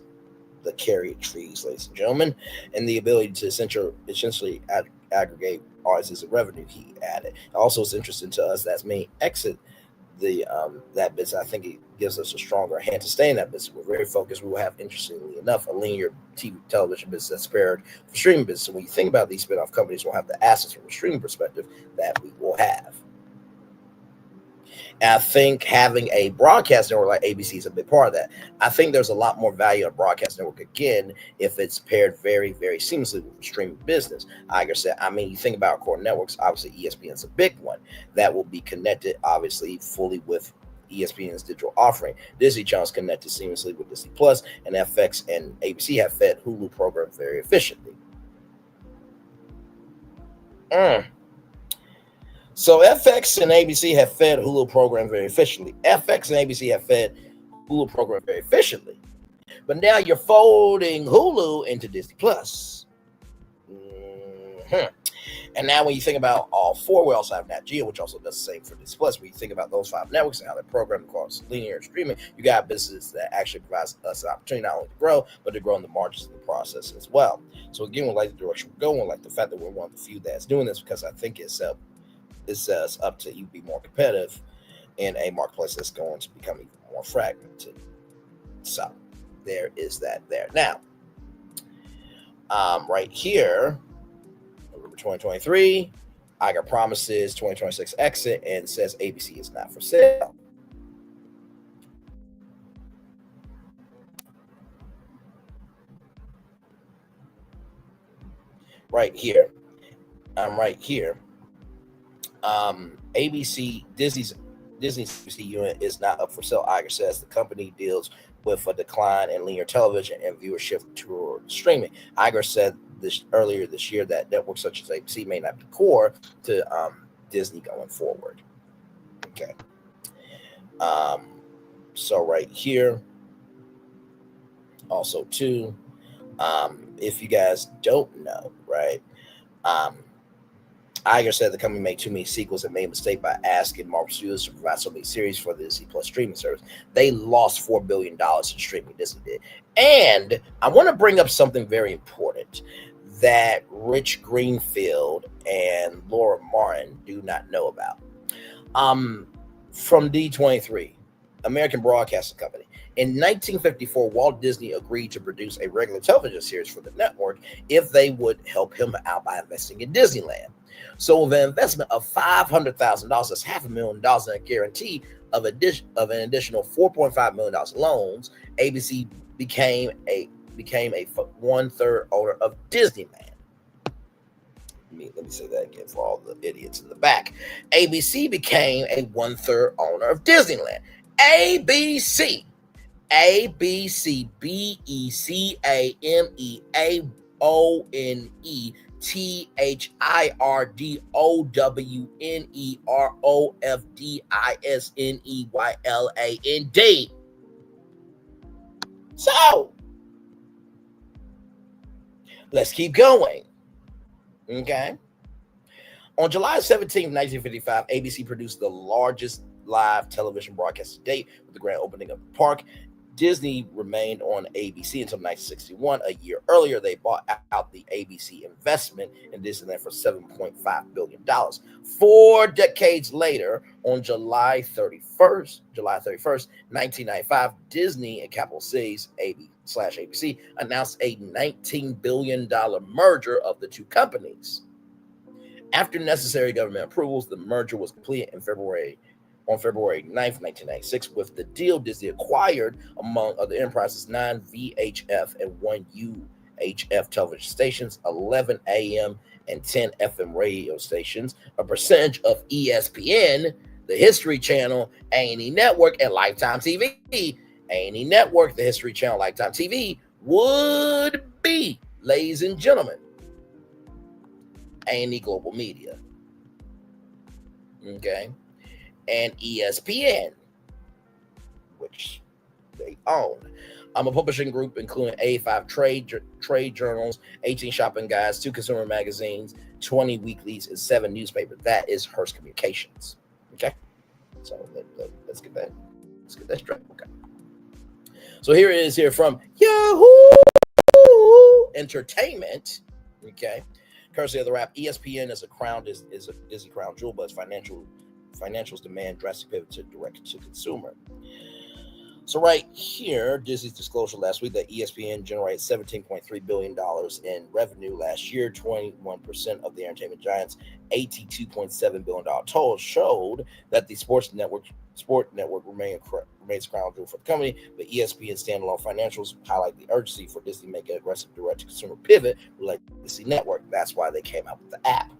S1: the carriage fees, ladies and gentlemen, and the ability to essentially aggregate ours as a revenue he added. Also, it's interesting to us that's may exit that business. I think it gives us a stronger hand to stay in that business. We're very focused. We will have, interestingly enough, a linear television business that's paired for streaming business. So when you think about these spin-off companies, we'll have the assets from a streaming perspective that we will have. And I think having a broadcast network like ABC is a big part of that. I think there's a lot more value in a broadcast network, again, if it's paired very, very seamlessly with the streaming business. Like I said, I mean, you think about core networks, obviously ESPN is a big one that will be connected, obviously, fully with ESPN's digital offering. Disney Channel's connected seamlessly with Disney Plus, and FX and ABC have fed Hulu programs very efficiently. So FX and ABC have fed Hulu program very efficiently. FX and ABC have fed Hulu program very efficiently. But now you're folding Hulu into Disney Plus. And now when you think about all four, we also have Nat Geo, which also does the same for Disney Plus. When you think about those 5 networks and how they're programmed across linear and streaming, you got businesses that actually provides us an opportunity not only to grow, but to grow in the margins in the process as well. So again, we like the direction we're going, like the fact that we're one of the few that's doing this, because I think it's up to you to be more competitive in a marketplace that's going to become even more fragmented. So there is that there. Now, right here, November 2023, Iger promises 2026 exit and says ABC is not for sale. Right here. I'm right here. Disney's ABC unit is not up for sale. Iger says the company deals with a decline in linear television and viewership toward streaming. Iger said earlier this year that networks such as ABC may not be core to Disney going forward. Okay. So right here, also too, if you guys don't know, right? Iger said the company made too many sequels and made a mistake by asking Marvel Studios to provide so many series for the Disney Plus streaming service. They lost $4 billion in streaming, Disney did. And I want to bring up something very important that Rich Greenfield and Laura Martin do not know about. From D23, American Broadcasting Company. In 1954, Walt Disney agreed to produce a regular television series for the network if they would help him out by investing in Disneyland. So with an investment of $500,000, that's $500,000, and a guarantee of an additional $4.5 million loans, ABC became a 1/3 owner of Disneyland. Let me say that again for all the idiots in the back. ABC became a 1/3 owner of Disneyland. ABC, BECAMEAONE. THIRDOWNEROFDISNEYLAND. So let's keep going. Okay. On July 17, 1955, ABC produced the largest live television broadcast to date with the grand opening of the park. Disney remained on ABC until 1961. A year earlier, they bought out the ABC investment in Disneyland for $7.5 billion. 4 decades later, on July 31st, 1995, Disney and capital C's ABC announced a $19 billion merger of the two companies. After necessary government approvals, the merger was completed on February 9th, 1996. With the deal, Disney acquired, among other enterprises, 9 VHF and 1 UHF television stations, 11 AM and 10 FM radio stations, a percentage of ESPN, the History Channel, A&E Network, and Lifetime TV. A&E Network, the History Channel, Lifetime TV would be, ladies and gentlemen, A&E Global Media. Okay. And ESPN, which they own. A publishing group including 85 trade journals, 18 shopping guides, 2 consumer magazines, 20 weeklies, and 7 newspapers. That is Hearst Communications. Okay, so let's get that straight. Okay, so here it is here from Yahoo Entertainment. Okay, courtesy of the Wrap. ESPN is a Disney crown jewel, but its financials demand drastic pivot to direct to consumer. So right here, Disney's disclosure last week that ESPN generated $17.3 billion in revenue last year, 21% of the entertainment giant's $82.7 billion total, showed that the sport network remains crown jewel for the company, but ESPN standalone financials highlight the urgency for Disney to make an aggressive direct-to-consumer pivot with Legacy Network. That's why they came out with the app.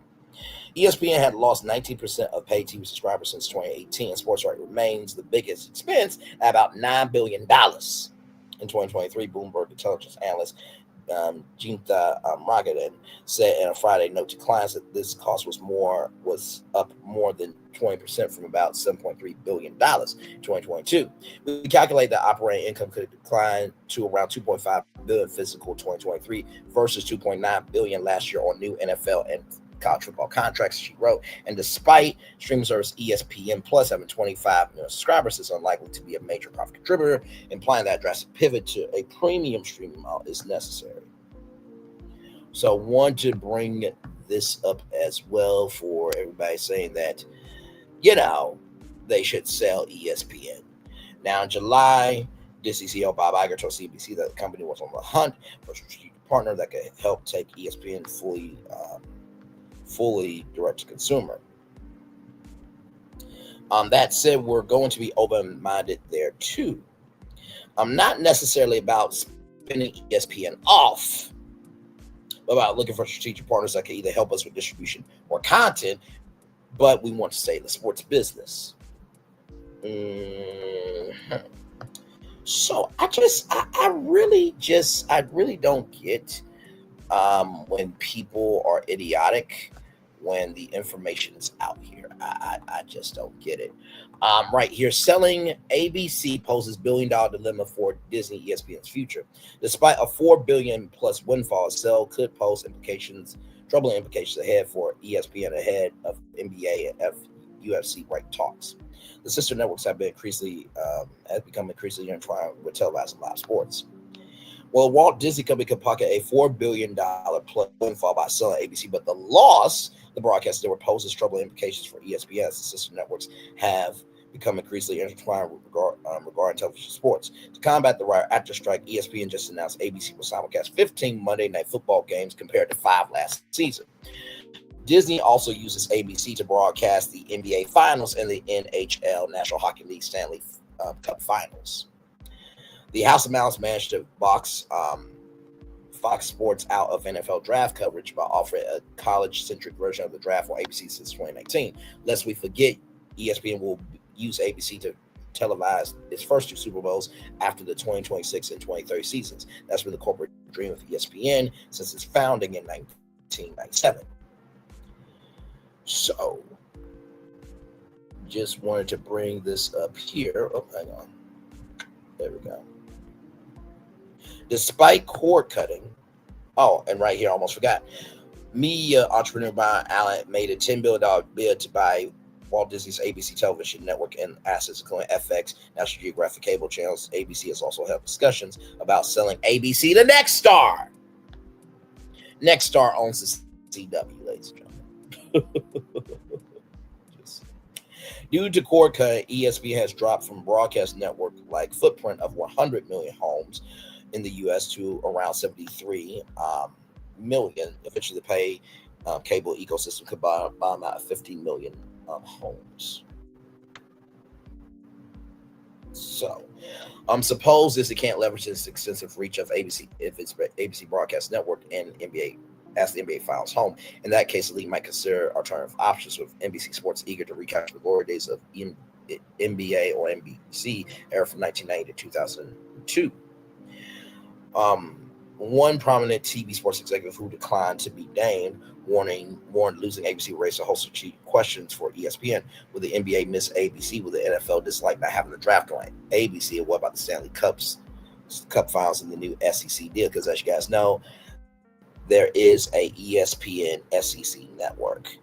S1: ESPN had lost 19% of paid TV subscribers since 2018, and sports rights remains the biggest expense at about $9 billion. In 2023, Bloomberg intelligence analyst Jinta Ragadan said in a Friday note to clients that this cost was up more than 20% from about $7.3 billion in 2022. We calculate that operating income could decline to around $2.5 billion fiscal 2023 versus $2.9 billion last year on new NFL and college football contracts, she wrote. And despite streaming service ESPN Plus having 25 million subscribers, it's unlikely to be a major profit contributor, implying that drastic pivot to a premium streaming model is necessary. So I want to bring this up as well for everybody saying that, they should sell ESPN. Now in July, Disney CEO Bob Iger told CNBC that the company was on the hunt for a strategic partner that could help take ESPN fully direct to consumer. That said, we're going to be open-minded there too. Not necessarily about spinning ESPN off, but about looking for strategic partners that can either help us with distribution or content, but we want to stay in the sports business. So I really don't get when people are idiotic when the information is out here. I just don't get it. Right here, selling ABC poses billion-dollar dilemma for Disney ESPN's future. Despite a $4 billion plus windfall, sale could pose troubling implications ahead for ESPN ahead of NBA and UFC right talks. The sister networks have become increasingly intertwined with televised live sports. Well, Walt Disney Company could pocket a $4 billion plus windfall by selling ABC, but the loss, the broadcast network, poses troubling implications for ESPN as the sister networks have become increasingly intertwined regarding television sports. To combat the actor strike, ESPN just announced ABC will simulcast 15 Monday Night Football games compared to 5 last season. Disney also uses ABC to broadcast the NBA Finals and the NHL National Hockey League Stanley Cup Finals. The House of Mouse managed to box Fox Sports out of NFL draft coverage by offering a college-centric version of the draft on ABC since 2019. Lest we forget, ESPN will use ABC to televise its first 2 Super Bowls after the 2026 and 2030 seasons. That's been the corporate dream of ESPN since its founding in 1997. So, just wanted to bring this up here. Oh, hang on. There we go. Despite cord cutting, and right here, I almost forgot. Media entrepreneur Brian Allen made a $10 billion bid to buy Walt Disney's ABC television network and assets, including FX, National Geographic cable channels. ABC has also held discussions about selling ABC to Nexstar. Nexstar owns the CW, ladies and gentlemen. Due to cord cut, ESPN has dropped from broadcast network-like footprint of 100 million homes in the U.S. to around 73 million. Eventually, the pay cable ecosystem could bomb out 15 million homes. So, suppose Disney can't leverage this extensive reach of ABC if it's ABC broadcast network and NBA as the NBA files home. In that case, the league might consider alternative options, with NBC Sports eager to recapture the glory days of NBA or NBC era from 1990 to 2002. One prominent TV sports executive who declined to be named warned losing ABC would raise a host of cheap questions for ESPN. Will the NBA miss ABC? Will the NFL dislike not having the draft on ABC? And what about the Stanley Cup finals in the new SEC deal? Because as you guys know, there is a ESPN SEC network.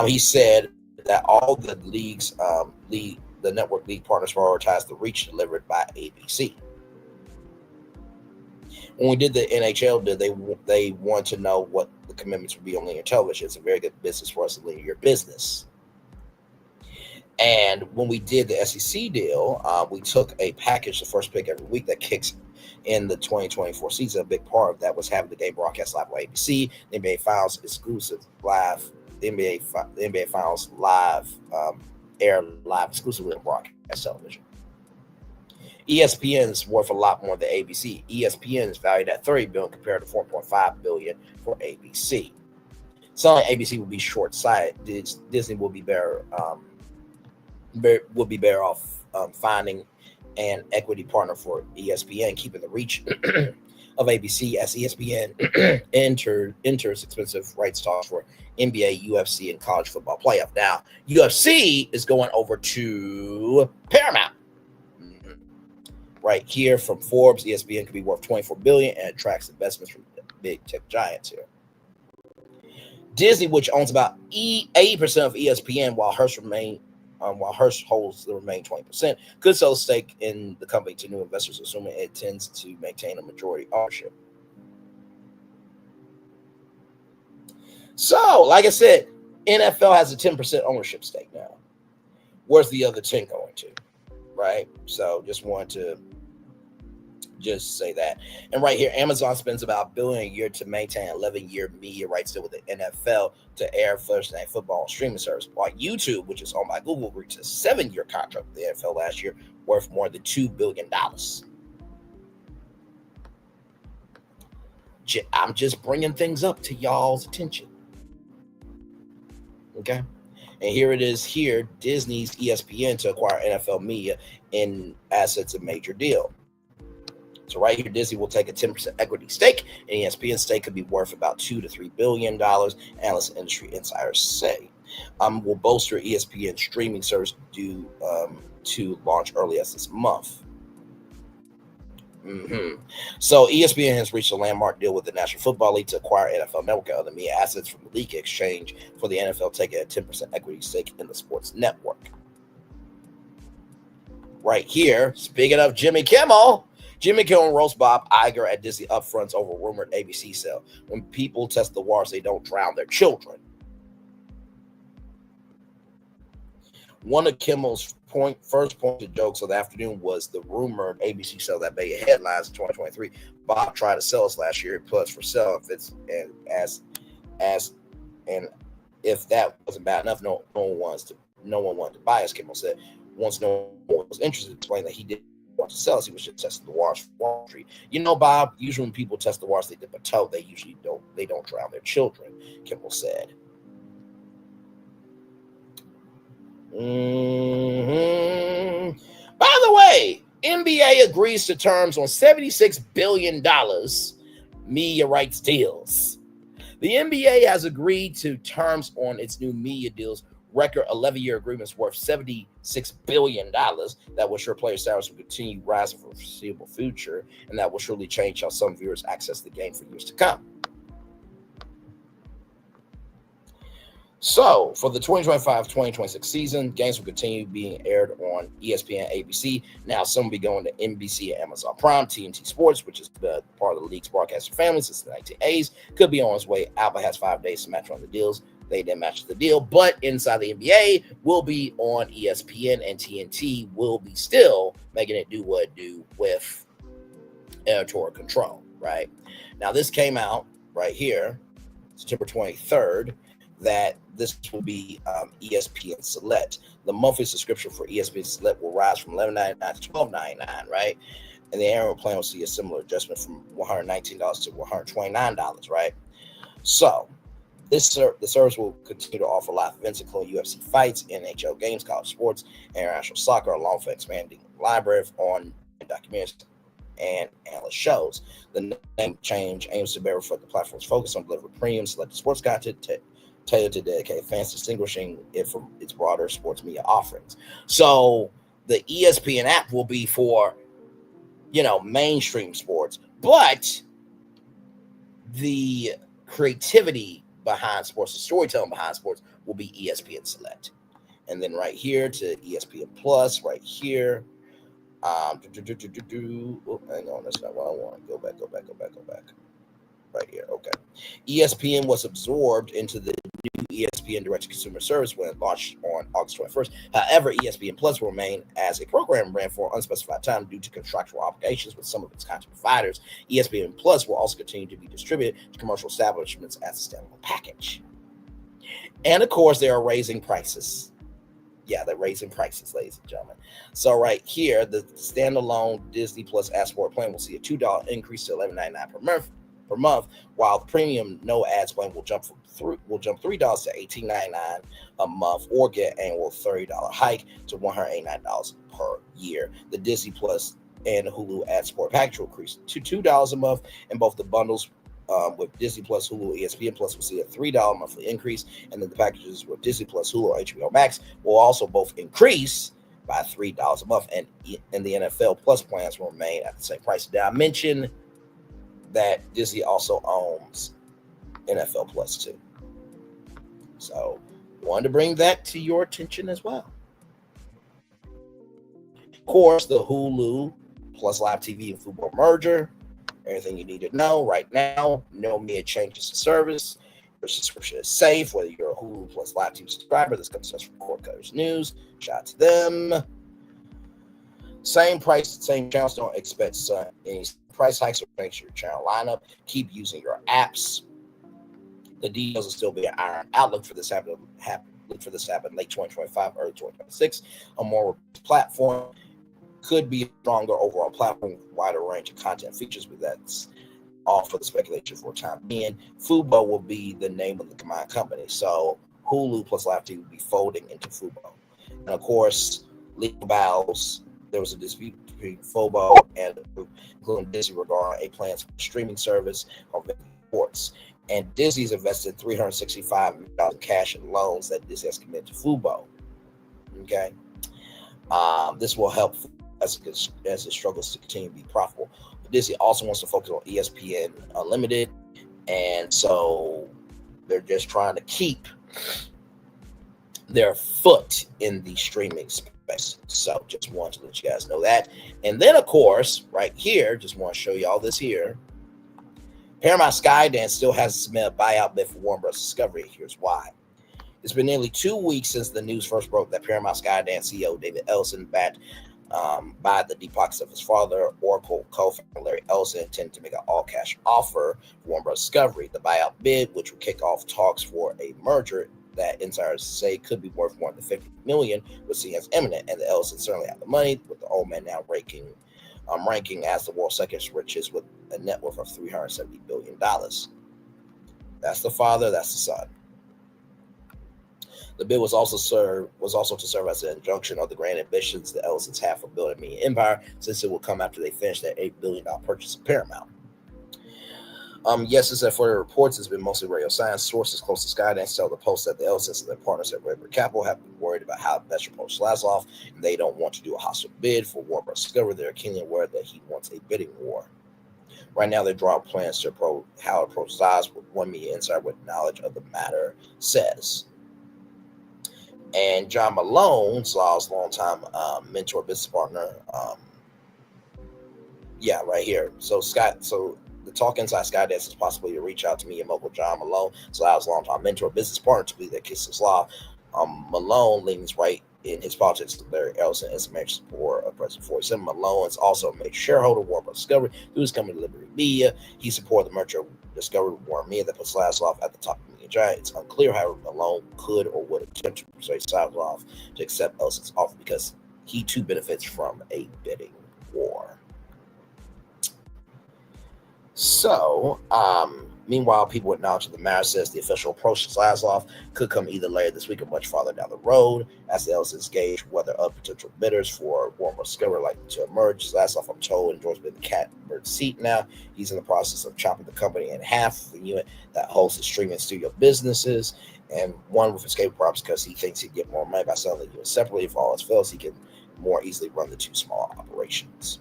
S1: He said that all the leagues, the network league partners prioritize the reach delivered by ABC. When we did the NHL deal, they want to know what the commitments would be on linear television. It's a very good business for us, a linear business. And when we did the SEC deal, we took a package, the first pick every week, that kicks in the 2024 season. A big part of that was having the game broadcast live on ABC. The NBA Finals exclusive live. The NBA Finals live air live exclusively on broadcast television. ESPN is worth a lot more than ABC. ESPN is valued at $30 billion compared to $4.5 billion for ABC. Selling ABC would be short-sighted. Disney will be better off finding an equity partner for ESPN, keeping the reach of ABC as ESPN enters expensive rights talks for NBA, UFC, and college football playoff. Now, UFC is going over to Paramount. Right here from Forbes, ESPN could be worth $24 billion and attracts investments from big tech giants here. Disney, which owns about 80% of ESPN, while Hearst holds the remaining 20%, could sell a stake in the company to new investors, assuming it tends to maintain a majority ownership. So, like I said, NFL has a 10% ownership stake now. Where's the other 10 going to? Right? So, just wanted to just say that. And right here, Amazon spends about $1 billion a year to maintain an 11-year media rights deal with the NFL to air Thursday Night Football on streaming service. While YouTube, which is owned by Google, reached a 7-year contract with the NFL last year, worth more than $2 billion. I'm just bringing things up to y'all's attention. Okay? And here it is here, Disney's ESPN to acquire NFL media in assets, a major deal. So right here, Disney will take a 10% equity stake, and ESPN stake could be worth about $2 to $3 billion, analysts and industry insiders say. Will bolster ESPN streaming service due to launch early as this month. So ESPN has reached a landmark deal with the National Football League to acquire NFL Network and other media assets from the league exchange for the NFL taking a 10% equity stake in the sports network. Right here, speaking of Jimmy Kimmel roasts Bob Iger at Disney upfronts over rumored ABC sale. When people test the waters, they don't drown their children. One of Kimmel's first pointed jokes of the afternoon was the rumored ABC sale that made headlines in 2023. Bob tried to sell us last year. It put us for sale. If that wasn't bad enough, no one wanted to buy us. Kimmel said once no one was interested, explained that he didn't want to sell us. He was just testing the waters for Wall Street. You know, Bob, usually when people test the waters, they dip a toe. They usually don't drown their children, Kimmel said. By the way, NBA agrees to terms on $76 billion media rights deals. The NBA has agreed to terms on its new media deals, record 11-year agreements worth $76 billion that will ensure player salaries will continue rising for the foreseeable future, and that will surely change how some viewers access the game for years to come. So, for the 2025-2026 season, games will continue being aired on ESPN, ABC. Now, some will be going to NBC and Amazon Prime. TNT Sports, which is the part of the league's broadcaster family since the 1980s, could be on its way. Alba has 5 days to match on the deals. They didn't match the deal, but Inside the NBA will be on ESPN, and TNT will be still making it do what it do with editorial control, right? Now, this came out right here, September 23rd, that this will be ESPN Select. The monthly subscription for ESPN Select will rise from $11.99 to $12.99, right? And the annual plan will see a similar adjustment from $119 to $129, right? So, the service will continue to offer live events, including UFC fights, NHL games, college sports, and international soccer, along with expanding library of on documentaries and analyst shows. The name change aims to better reflect the platform's focus on delivering premium selected sports content tailored to dedicated fans, distinguishing it from its broader sports media offerings. So the ESPN app will be for, mainstream sports, but the creativity behind sports, the storytelling behind sports will be ESPN Select. And then right here to ESPN Plus, right here. Oh, hang on, that's not what I want. Go back. Right here, okay. ESPN was absorbed into the new ESPN direct-to-consumer service when it launched on August 21st. However, ESPN Plus will remain as a program brand for an unspecified time due to contractual obligations with some of its content providers. ESPN Plus will also continue to be distributed to commercial establishments as a standalone package. And, of course, they are raising prices. Yeah, they're raising prices, ladies and gentlemen. So right here, the standalone Disney Plus ad-supported plan will see a $2 increase to $11.99 per month, while the premium no ads plan will jump $3 to $18.99 a month, or get annual $30 hike to $189 per year. The Disney Plus and Hulu ad support package will increase to $2 a month, and both the bundles with Disney Plus, Hulu, ESPN Plus will see a $3 monthly increase, and then the packages with Disney Plus, Hulu, HBO Max will also both increase by $3 a month, and the NFL Plus plans will remain at the same price. Now, I mentioned that Disney also owns NFL Plus too. So, wanted to bring that to your attention as well. Of course, the Hulu plus Live TV and football merger. Everything you need to know right now. No mere changes to service. Your subscription is safe, whether you're a Hulu plus Live TV subscriber. This comes to us from Cord Cutters News. Shout out to them. Same price, same channels. Don't expect any price hikes or make sure your channel lineup. Keep using your apps. The details will still be ironed out. Look for this happen late 2025, early 2026. A more platform could be a stronger overall platform, wider range of content features, but that's all for the speculation for the time being. Fubo will be the name of the combined company. So Hulu plus Live TV will be folding into Fubo. And of course, legal battles. There was a dispute between Fubo and the group, including Disney, regarding a planned streaming service called Sports. And Disney's invested $365 million in cash and loans that Disney has committed to Fubo. Okay, this will help as it struggles to continue to be profitable. But Disney also wants to focus on ESPN Unlimited, and so they're just trying to keep their foot in the streaming space. So just want to let you guys know that. And then, of course, right here, just want to show you all this here. Paramount Skydance still hasn't submitted a buyout bid for Warner Bros. Discovery. Here's why. It's been nearly 2 weeks since the news first broke that Paramount Skydance CEO David Ellison, backed by the deep pockets of his father, Oracle co-founder Larry Ellison, intended to make an all-cash offer for Warner Bros. Discovery. The buyout bid, which would kick off talks for a merger that insiders say could be worth more than $50 million, was seen as imminent, and the Ellison certainly have the money, with the old man now ranking as the world's second richest with a net worth of $370 billion. That's the father, that's the son. The bid was also to serve as an injunction of the grand ambitions the Ellisons have for building a media empire, since it will come after they finish their $8 billion purchase of Paramount. Yes, as for the reports, it's been mostly radio science. Sources close to Skydance tell the Post that the Ellisons and their partners at Red Brick Capital have been worried about how investor approach Laszlo, and they don't want to do a hostile bid for Warner Bros. Discovery. They're keenly aware that he wants a bidding war. Right now, they draw plans to how it approach Zaz, with one media insider with knowledge of the matter says. And John Malone, Sly's longtime mentor, business partner. Yeah, right here. So the talk inside Skydance is possibly to reach out to me and Mogul John Malone, Sly's longtime mentor, business partner, to be that kiss of Sly. Malone leans right in his politics with Larry Ellison as a major supporter of President 47. Malone is also a major shareholder of Warner Discovery, through his company Liberty Media. He supported the merger of Discovery with Warner Media that put Sly's at the top of the media giant. It's unclear, however, Malone could or would attempt to persuade Sly's to accept Ellison's offer because he too benefits from a bidding war. So, meanwhile, people with knowledge of the matter says the official approach to Zaslav could come either later this week or much farther down the road, as the Ellisons gauge whether other potential bidders for Warner Discovery likely to emerge. Zaslav, I'm told, enjoys being the catbird seat now. He's in the process of chopping the company in half, the unit that hosts the streaming studio businesses, and one with escape props because he thinks he'd get more money by selling the unit separately. If all else fails, he can more easily run the two small operations.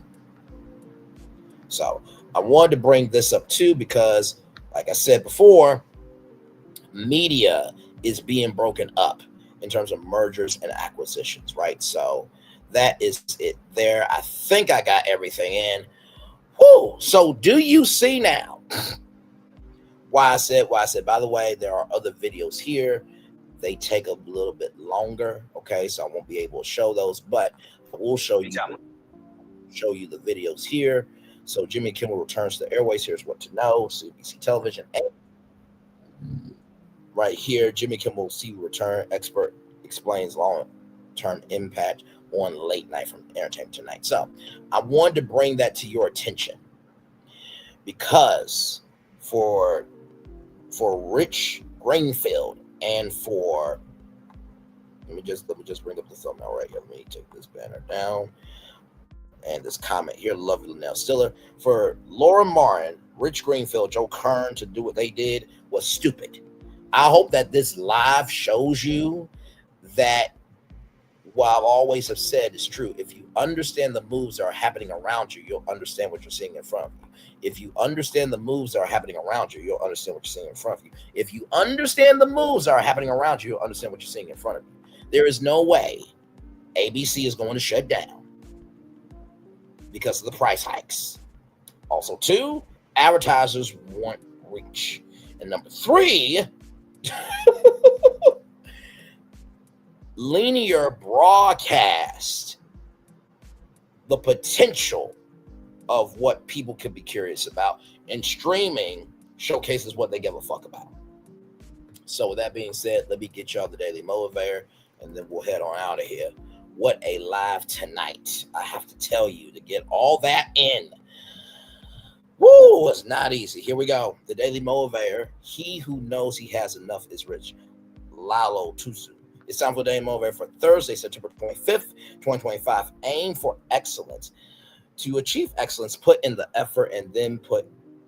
S1: So I wanted to bring this up too because, like I said before, media is being broken up in terms of mergers and acquisitions, right? So that is it there. I think I got everything in. Whew. So do you see now why I said, by the way, there are other videos here. They take a little bit longer. Okay. So I won't be able to show those, but we'll show you the videos here. So Jimmy Kimmel returns to the airways. Here's what to know. CNBC television. And right here, Jimmy Kimmel see return. Expert explains long-term impact on late night from Entertainment Tonight. So I wanted to bring that to your attention because for Rich Greenfield and for let me just bring up the thumbnail right here. Let me take this banner down. And this comment here, lovely Linnell Stiller. For Laura Martin, Rich Greenfield, Joe Kernen to do what they did was stupid. I hope that this live shows you that what I've always have said is true. If you understand the moves that are happening around you, you'll understand what you're seeing in front of you. If you understand the moves that are happening around you, you'll understand what you're seeing in front of you. If you understand the moves that are happening around you, you'll understand what you're seeing in front of you. There is no way ABC is going to shut down because of the price hikes. Also, 2, advertisers want reach. And number 3, linear broadcast, the potential of what people could be curious about, and streaming showcases what they give a fuck about. So with that being said, let me get y'all the Daily Motivator, and then we'll head on out of here. What a live tonight. I have to tell you, to get all that in. Woo, it's not easy. Here we go. The Daily Motivator. He who knows he has enough is rich. Lalo Tusu. It's time for the Daily Motivator for Thursday, September 25th, 2025. Aim for excellence. To achieve excellence, put in the effort and then put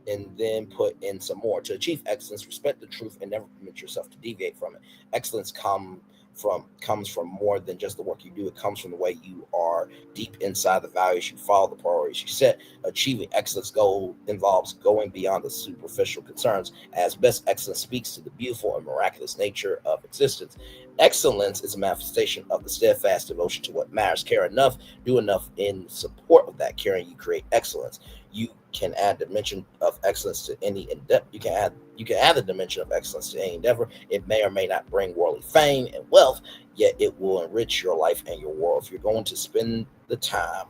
S1: in some more. To achieve excellence, respect the truth and never permit yourself to deviate from it. Excellence comes from more than just the work you do. It comes from the way you are deep inside the values you follow, the priorities you set. Achieving excellence goal involves going beyond the superficial concerns, as best excellence speaks to the beautiful and miraculous nature of existence. Excellence is a manifestation of the steadfast devotion to what matters. Care enough, do enough in support of that caring. You create excellence. You can add dimension of excellence to any endeavor. You can add the dimension of excellence to any endeavor. It may or may not bring worldly fame and wealth, yet it will enrich your life and your world. If you're going to spend the time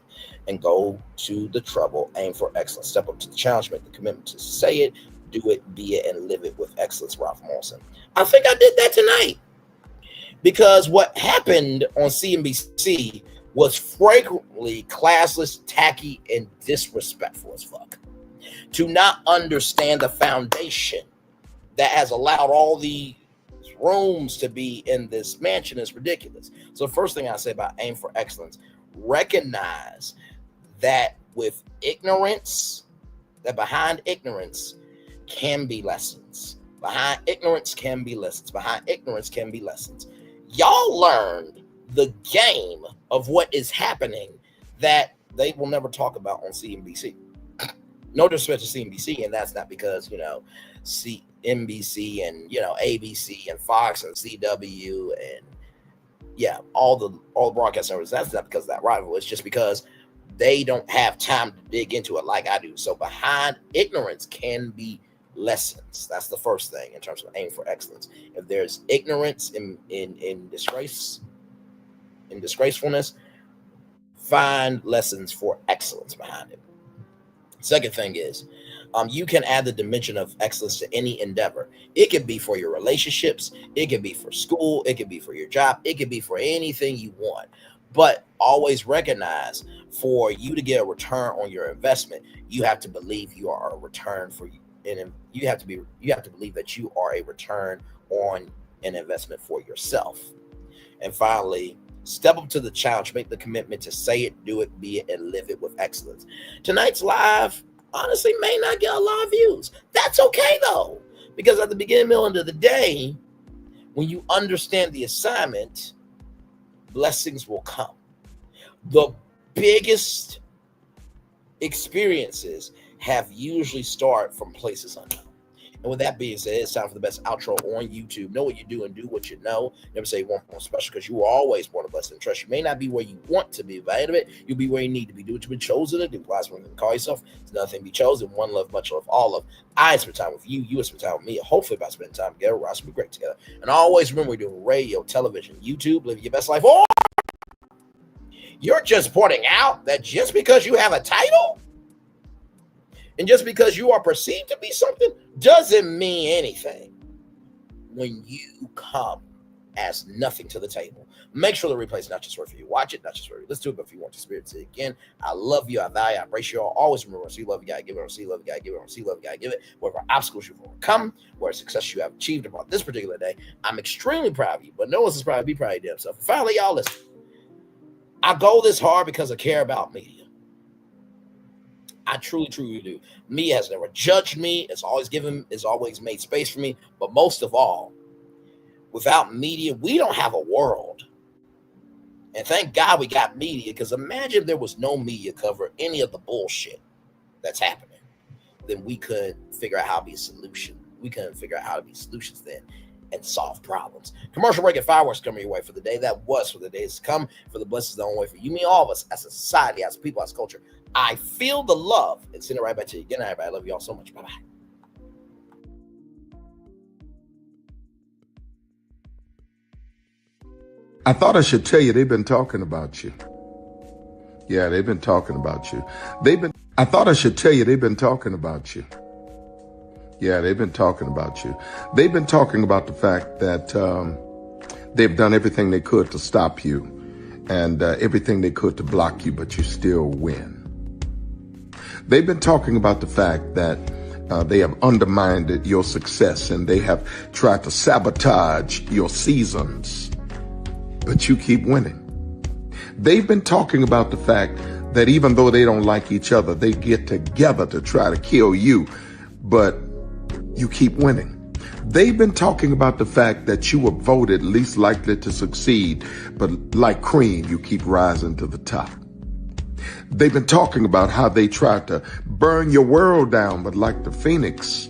S1: and go to the trouble, aim for excellence. Step up to the challenge, make the commitment to say it, do it, be it, and live it with excellence. Ralph Morrison. I think I did that tonight because what happened on CNBC was frequently classless, tacky, and disrespectful as fuck. To not understand the foundation that has allowed all these rooms to be in this mansion is ridiculous. So the first thing I say about aim for excellence, recognize that with ignorance, that behind ignorance can be lessons. Behind ignorance can be lessons. Behind ignorance can be lessons. Y'all learned the game of what is happening that they will never talk about on CNBC. No disrespect to CNBC, and that's not because, CNBC and, ABC and Fox and CW and yeah, all the broadcast networks, that's not because of that rival. It's just because they don't have time to dig into it like I do. So behind ignorance can be lessons. That's the first thing in terms of aim for excellence. If there's ignorance in disgracefulness, find lessons for excellence behind it. Second thing is, you can add the dimension of excellence to any endeavor. It could be for your relationships. It could be for school. It could be for your job. It could be for anything you want. But always recognize, for you to get a return on your investment, you have to believe you are a return for you. And you have to believe that you are a return on an investment for yourself. And finally, step up to the challenge. Make the commitment to say it, do it, be it, and live it with excellence. Tonight's live honestly may not get a lot of views. That's okay though, because at the beginning, middle, end of the day, when you understand the assignment, blessings will come. The biggest experiences have usually started from places unknown. And with that being said, it's time for the best outro on YouTube. Know what you do and do what you know. Never say one more special, because you are always born a blessing and trust. You may not be where you want to be, but at the end of it, you'll be where you need to be. Do what you've been chosen to do. Last one, call yourself. It's another thing to be chosen. One love, much love, all love. I spend time with you. You spend time with me. Hopefully, by spending time together, we're be great together. And always remember, we're doing radio, television, YouTube, living your best life. Or you're just pointing out that just because you have a title and just because you are perceived to be something doesn't mean anything when you come as nothing to the table. Make sure the replay is not just worth for you. Watch it, not just for you. Listen to it, but if you want to experience it again, I love you, I value, I embrace you all. Always remember, see love, you gotta give it, or see love, you gotta give it, or see love, you gotta give it. Whatever obstacles you've overcome, whatever success you have achieved upon this particular day, I'm extremely proud of you, but no one's proud to be proud of your damn self. Finally, y'all listen. I go this hard because I care about media. I truly, truly do. Media has never judged me. It's always made space for me. But most of all, without media, we don't have a world. And thank God we got media, because imagine if there was no media cover any of the bullshit that's happening. Then we couldn't figure out how to be a solution. We couldn't figure out how to be solutions then and solve problems. Commercial break and fireworks coming your way for the day that was, for the days to come, for the blessings that on way for you, me, all of us, as a society, as people, as culture. I feel the love and send it right back to you. Good night, everybody. I love you all so much. Bye-bye.
S19: I thought I should tell you, they've been talking about you. Yeah, they've been talking about you. I thought I should tell you, they've been talking about you. Yeah, they've been talking about you. They've been talking about the fact that they've done everything they could to stop you and everything they could to block you, but you still win. They've been talking about the fact that they have undermined your success and they have tried to sabotage your seasons, but you keep winning. They've been talking about the fact that even though they don't like each other, they get together to try to kill you, but you keep winning. They've been talking about the fact that you were voted least likely to succeed, but like cream, you keep rising to the top. They've been talking about how they tried to burn your world down, but like the phoenix,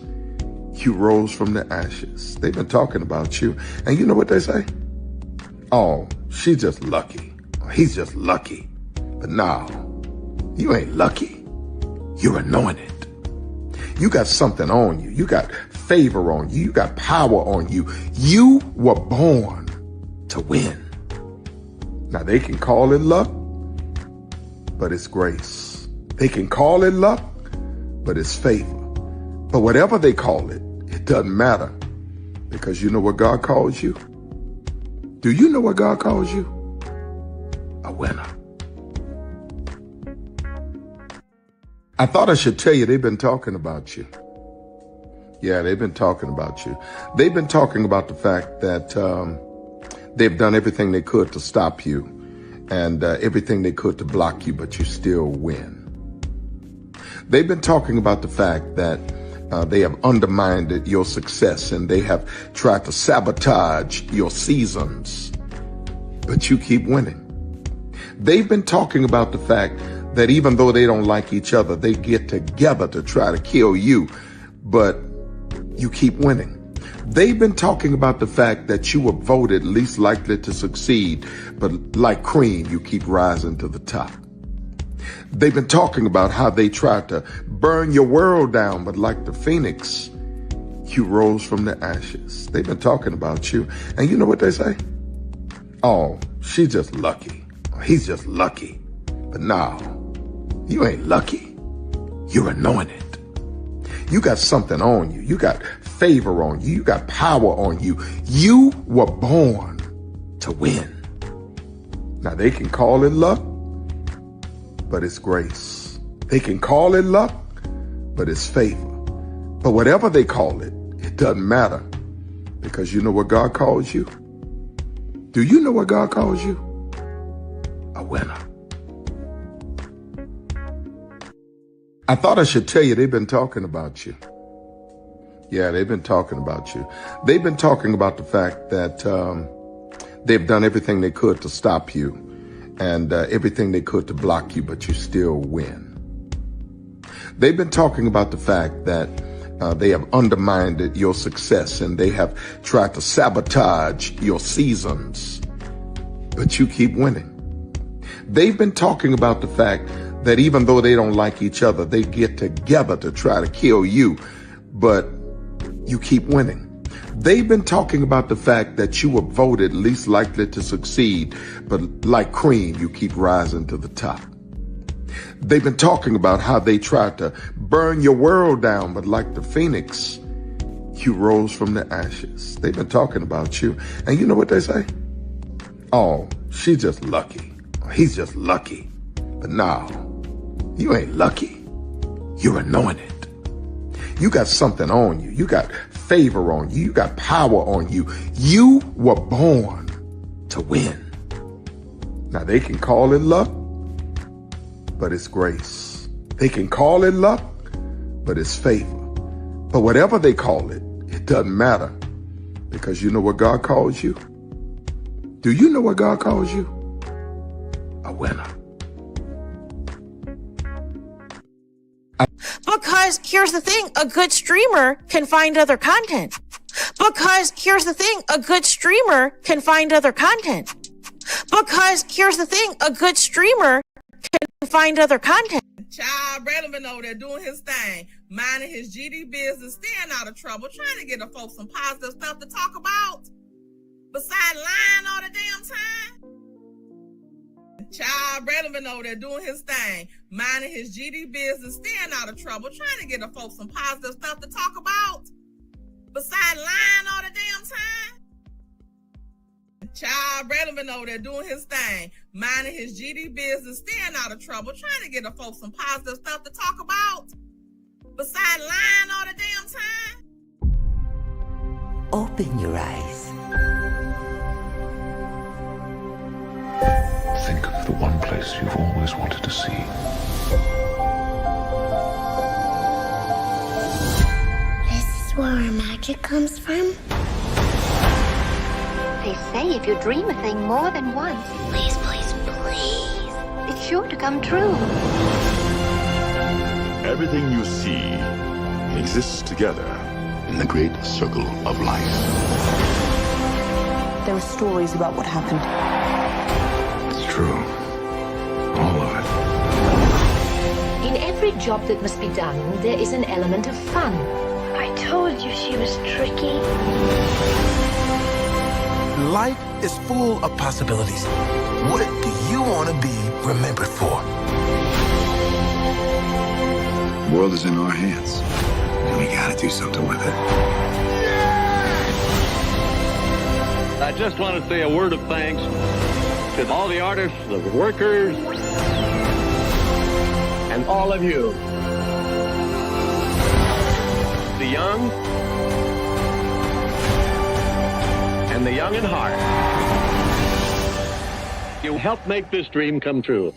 S19: you rose from the ashes. They've been talking about you. And you know what they say? Oh, she's just lucky. He's just lucky. But no, you ain't lucky. You're anointed. You got something on you. You got favor on you. You got power on you. You were born to win. Now they can call it luck, but it's grace. They can call it luck, but it's favor. But whatever they call it, it doesn't matter, because you know what God calls you? Do you know what God calls you? A winner. I thought I should tell you, they've been talking about you. Yeah, they've been talking about you. They've been talking about the fact that they've done everything they could to stop you and everything they could to block you, but you still win. They've been talking about the fact that they have undermined your success and they have tried to sabotage your seasons, but you keep winning. They've been talking about the fact that even though they don't like each other, they get together to try to kill you, but you keep winning. They've been talking about the fact that you were voted least likely to succeed, but like cream, you keep rising to the top. They've been talking about how they tried to burn your world down, but like the phoenix, you rose from the ashes. They've been talking about you. And you know what they say? Oh, she's just lucky. He's just lucky. But no, you ain't lucky. You're anointed. You got something on you. You got favor on you. You got power on you. You were born to win. Now, they can call it luck, but it's grace. They can call it luck, but it's favor. But whatever they call it, it doesn't matter, because you know what God calls you? Do you know what God calls you? A winner. I thought I should tell you, they've been talking about you. Yeah, they've been talking about you. They've been talking about the fact that they've done everything they could to stop you and everything they could to block you, but you still win. They've been talking about the fact that they have undermined your success and they have tried to sabotage your seasons, but you keep winning. They've been talking about the fact that even though they don't like each other, they get together to try to kill you, but you keep winning. They've been talking about the fact that you were voted least likely to succeed, but like cream, you keep rising to the top. They've been talking about how they tried to burn your world down, but like the phoenix, you rose from the ashes. They've been talking about you. And you know what they say? Oh, she's just lucky. He's just lucky. But no, you ain't lucky. You're anointed. You got something on you. You got favor on you. You got power on you. You were born to win. Now, they can call it luck, but it's grace. They can call it luck, but it's favor. But whatever they call it, it doesn't matter, because you know what God calls you? Do you know what God calls you? A winner.
S20: Because here's the thing, a good streamer can find other content. Because here's the thing, a good streamer can find other content. Because here's the thing, a good streamer can find other content.
S21: Child, Braylon been over there doing his thing, minding his GD business, staying out of trouble, trying to get the folks some positive stuff to talk about. Besides lying all the damn time. Child, Braylon been over there doing his thing, minding his GD business, staying out of trouble, trying to get the folks some positive stuff to talk about. Besides lying all the damn time. Child, Braylon been over there doing his thing, minding his GD business, staying out of trouble, trying to get the folks some positive stuff to talk about. Besides lying all the damn time.
S22: Open your eyes.
S23: Think of the one place you've always wanted to see.
S24: This is where our magic comes from?
S25: They say if you dream a thing more than once,
S24: Please, please, please.
S25: it's sure to come true.
S23: Everything you see exists together in the great circle of life.
S26: There are stories about what happened.
S23: It's true. All of it.
S25: In every job that must be done, there is an element of fun.
S24: I told you she was tricky.
S27: Life is full of possibilities. What do you want to be remembered for?
S23: The world is in our hands, and we gotta do something with it.
S28: I just want to say a word of thanks to all the artists, the workers, and all of you. The young and the young in heart. You helped make this dream come true.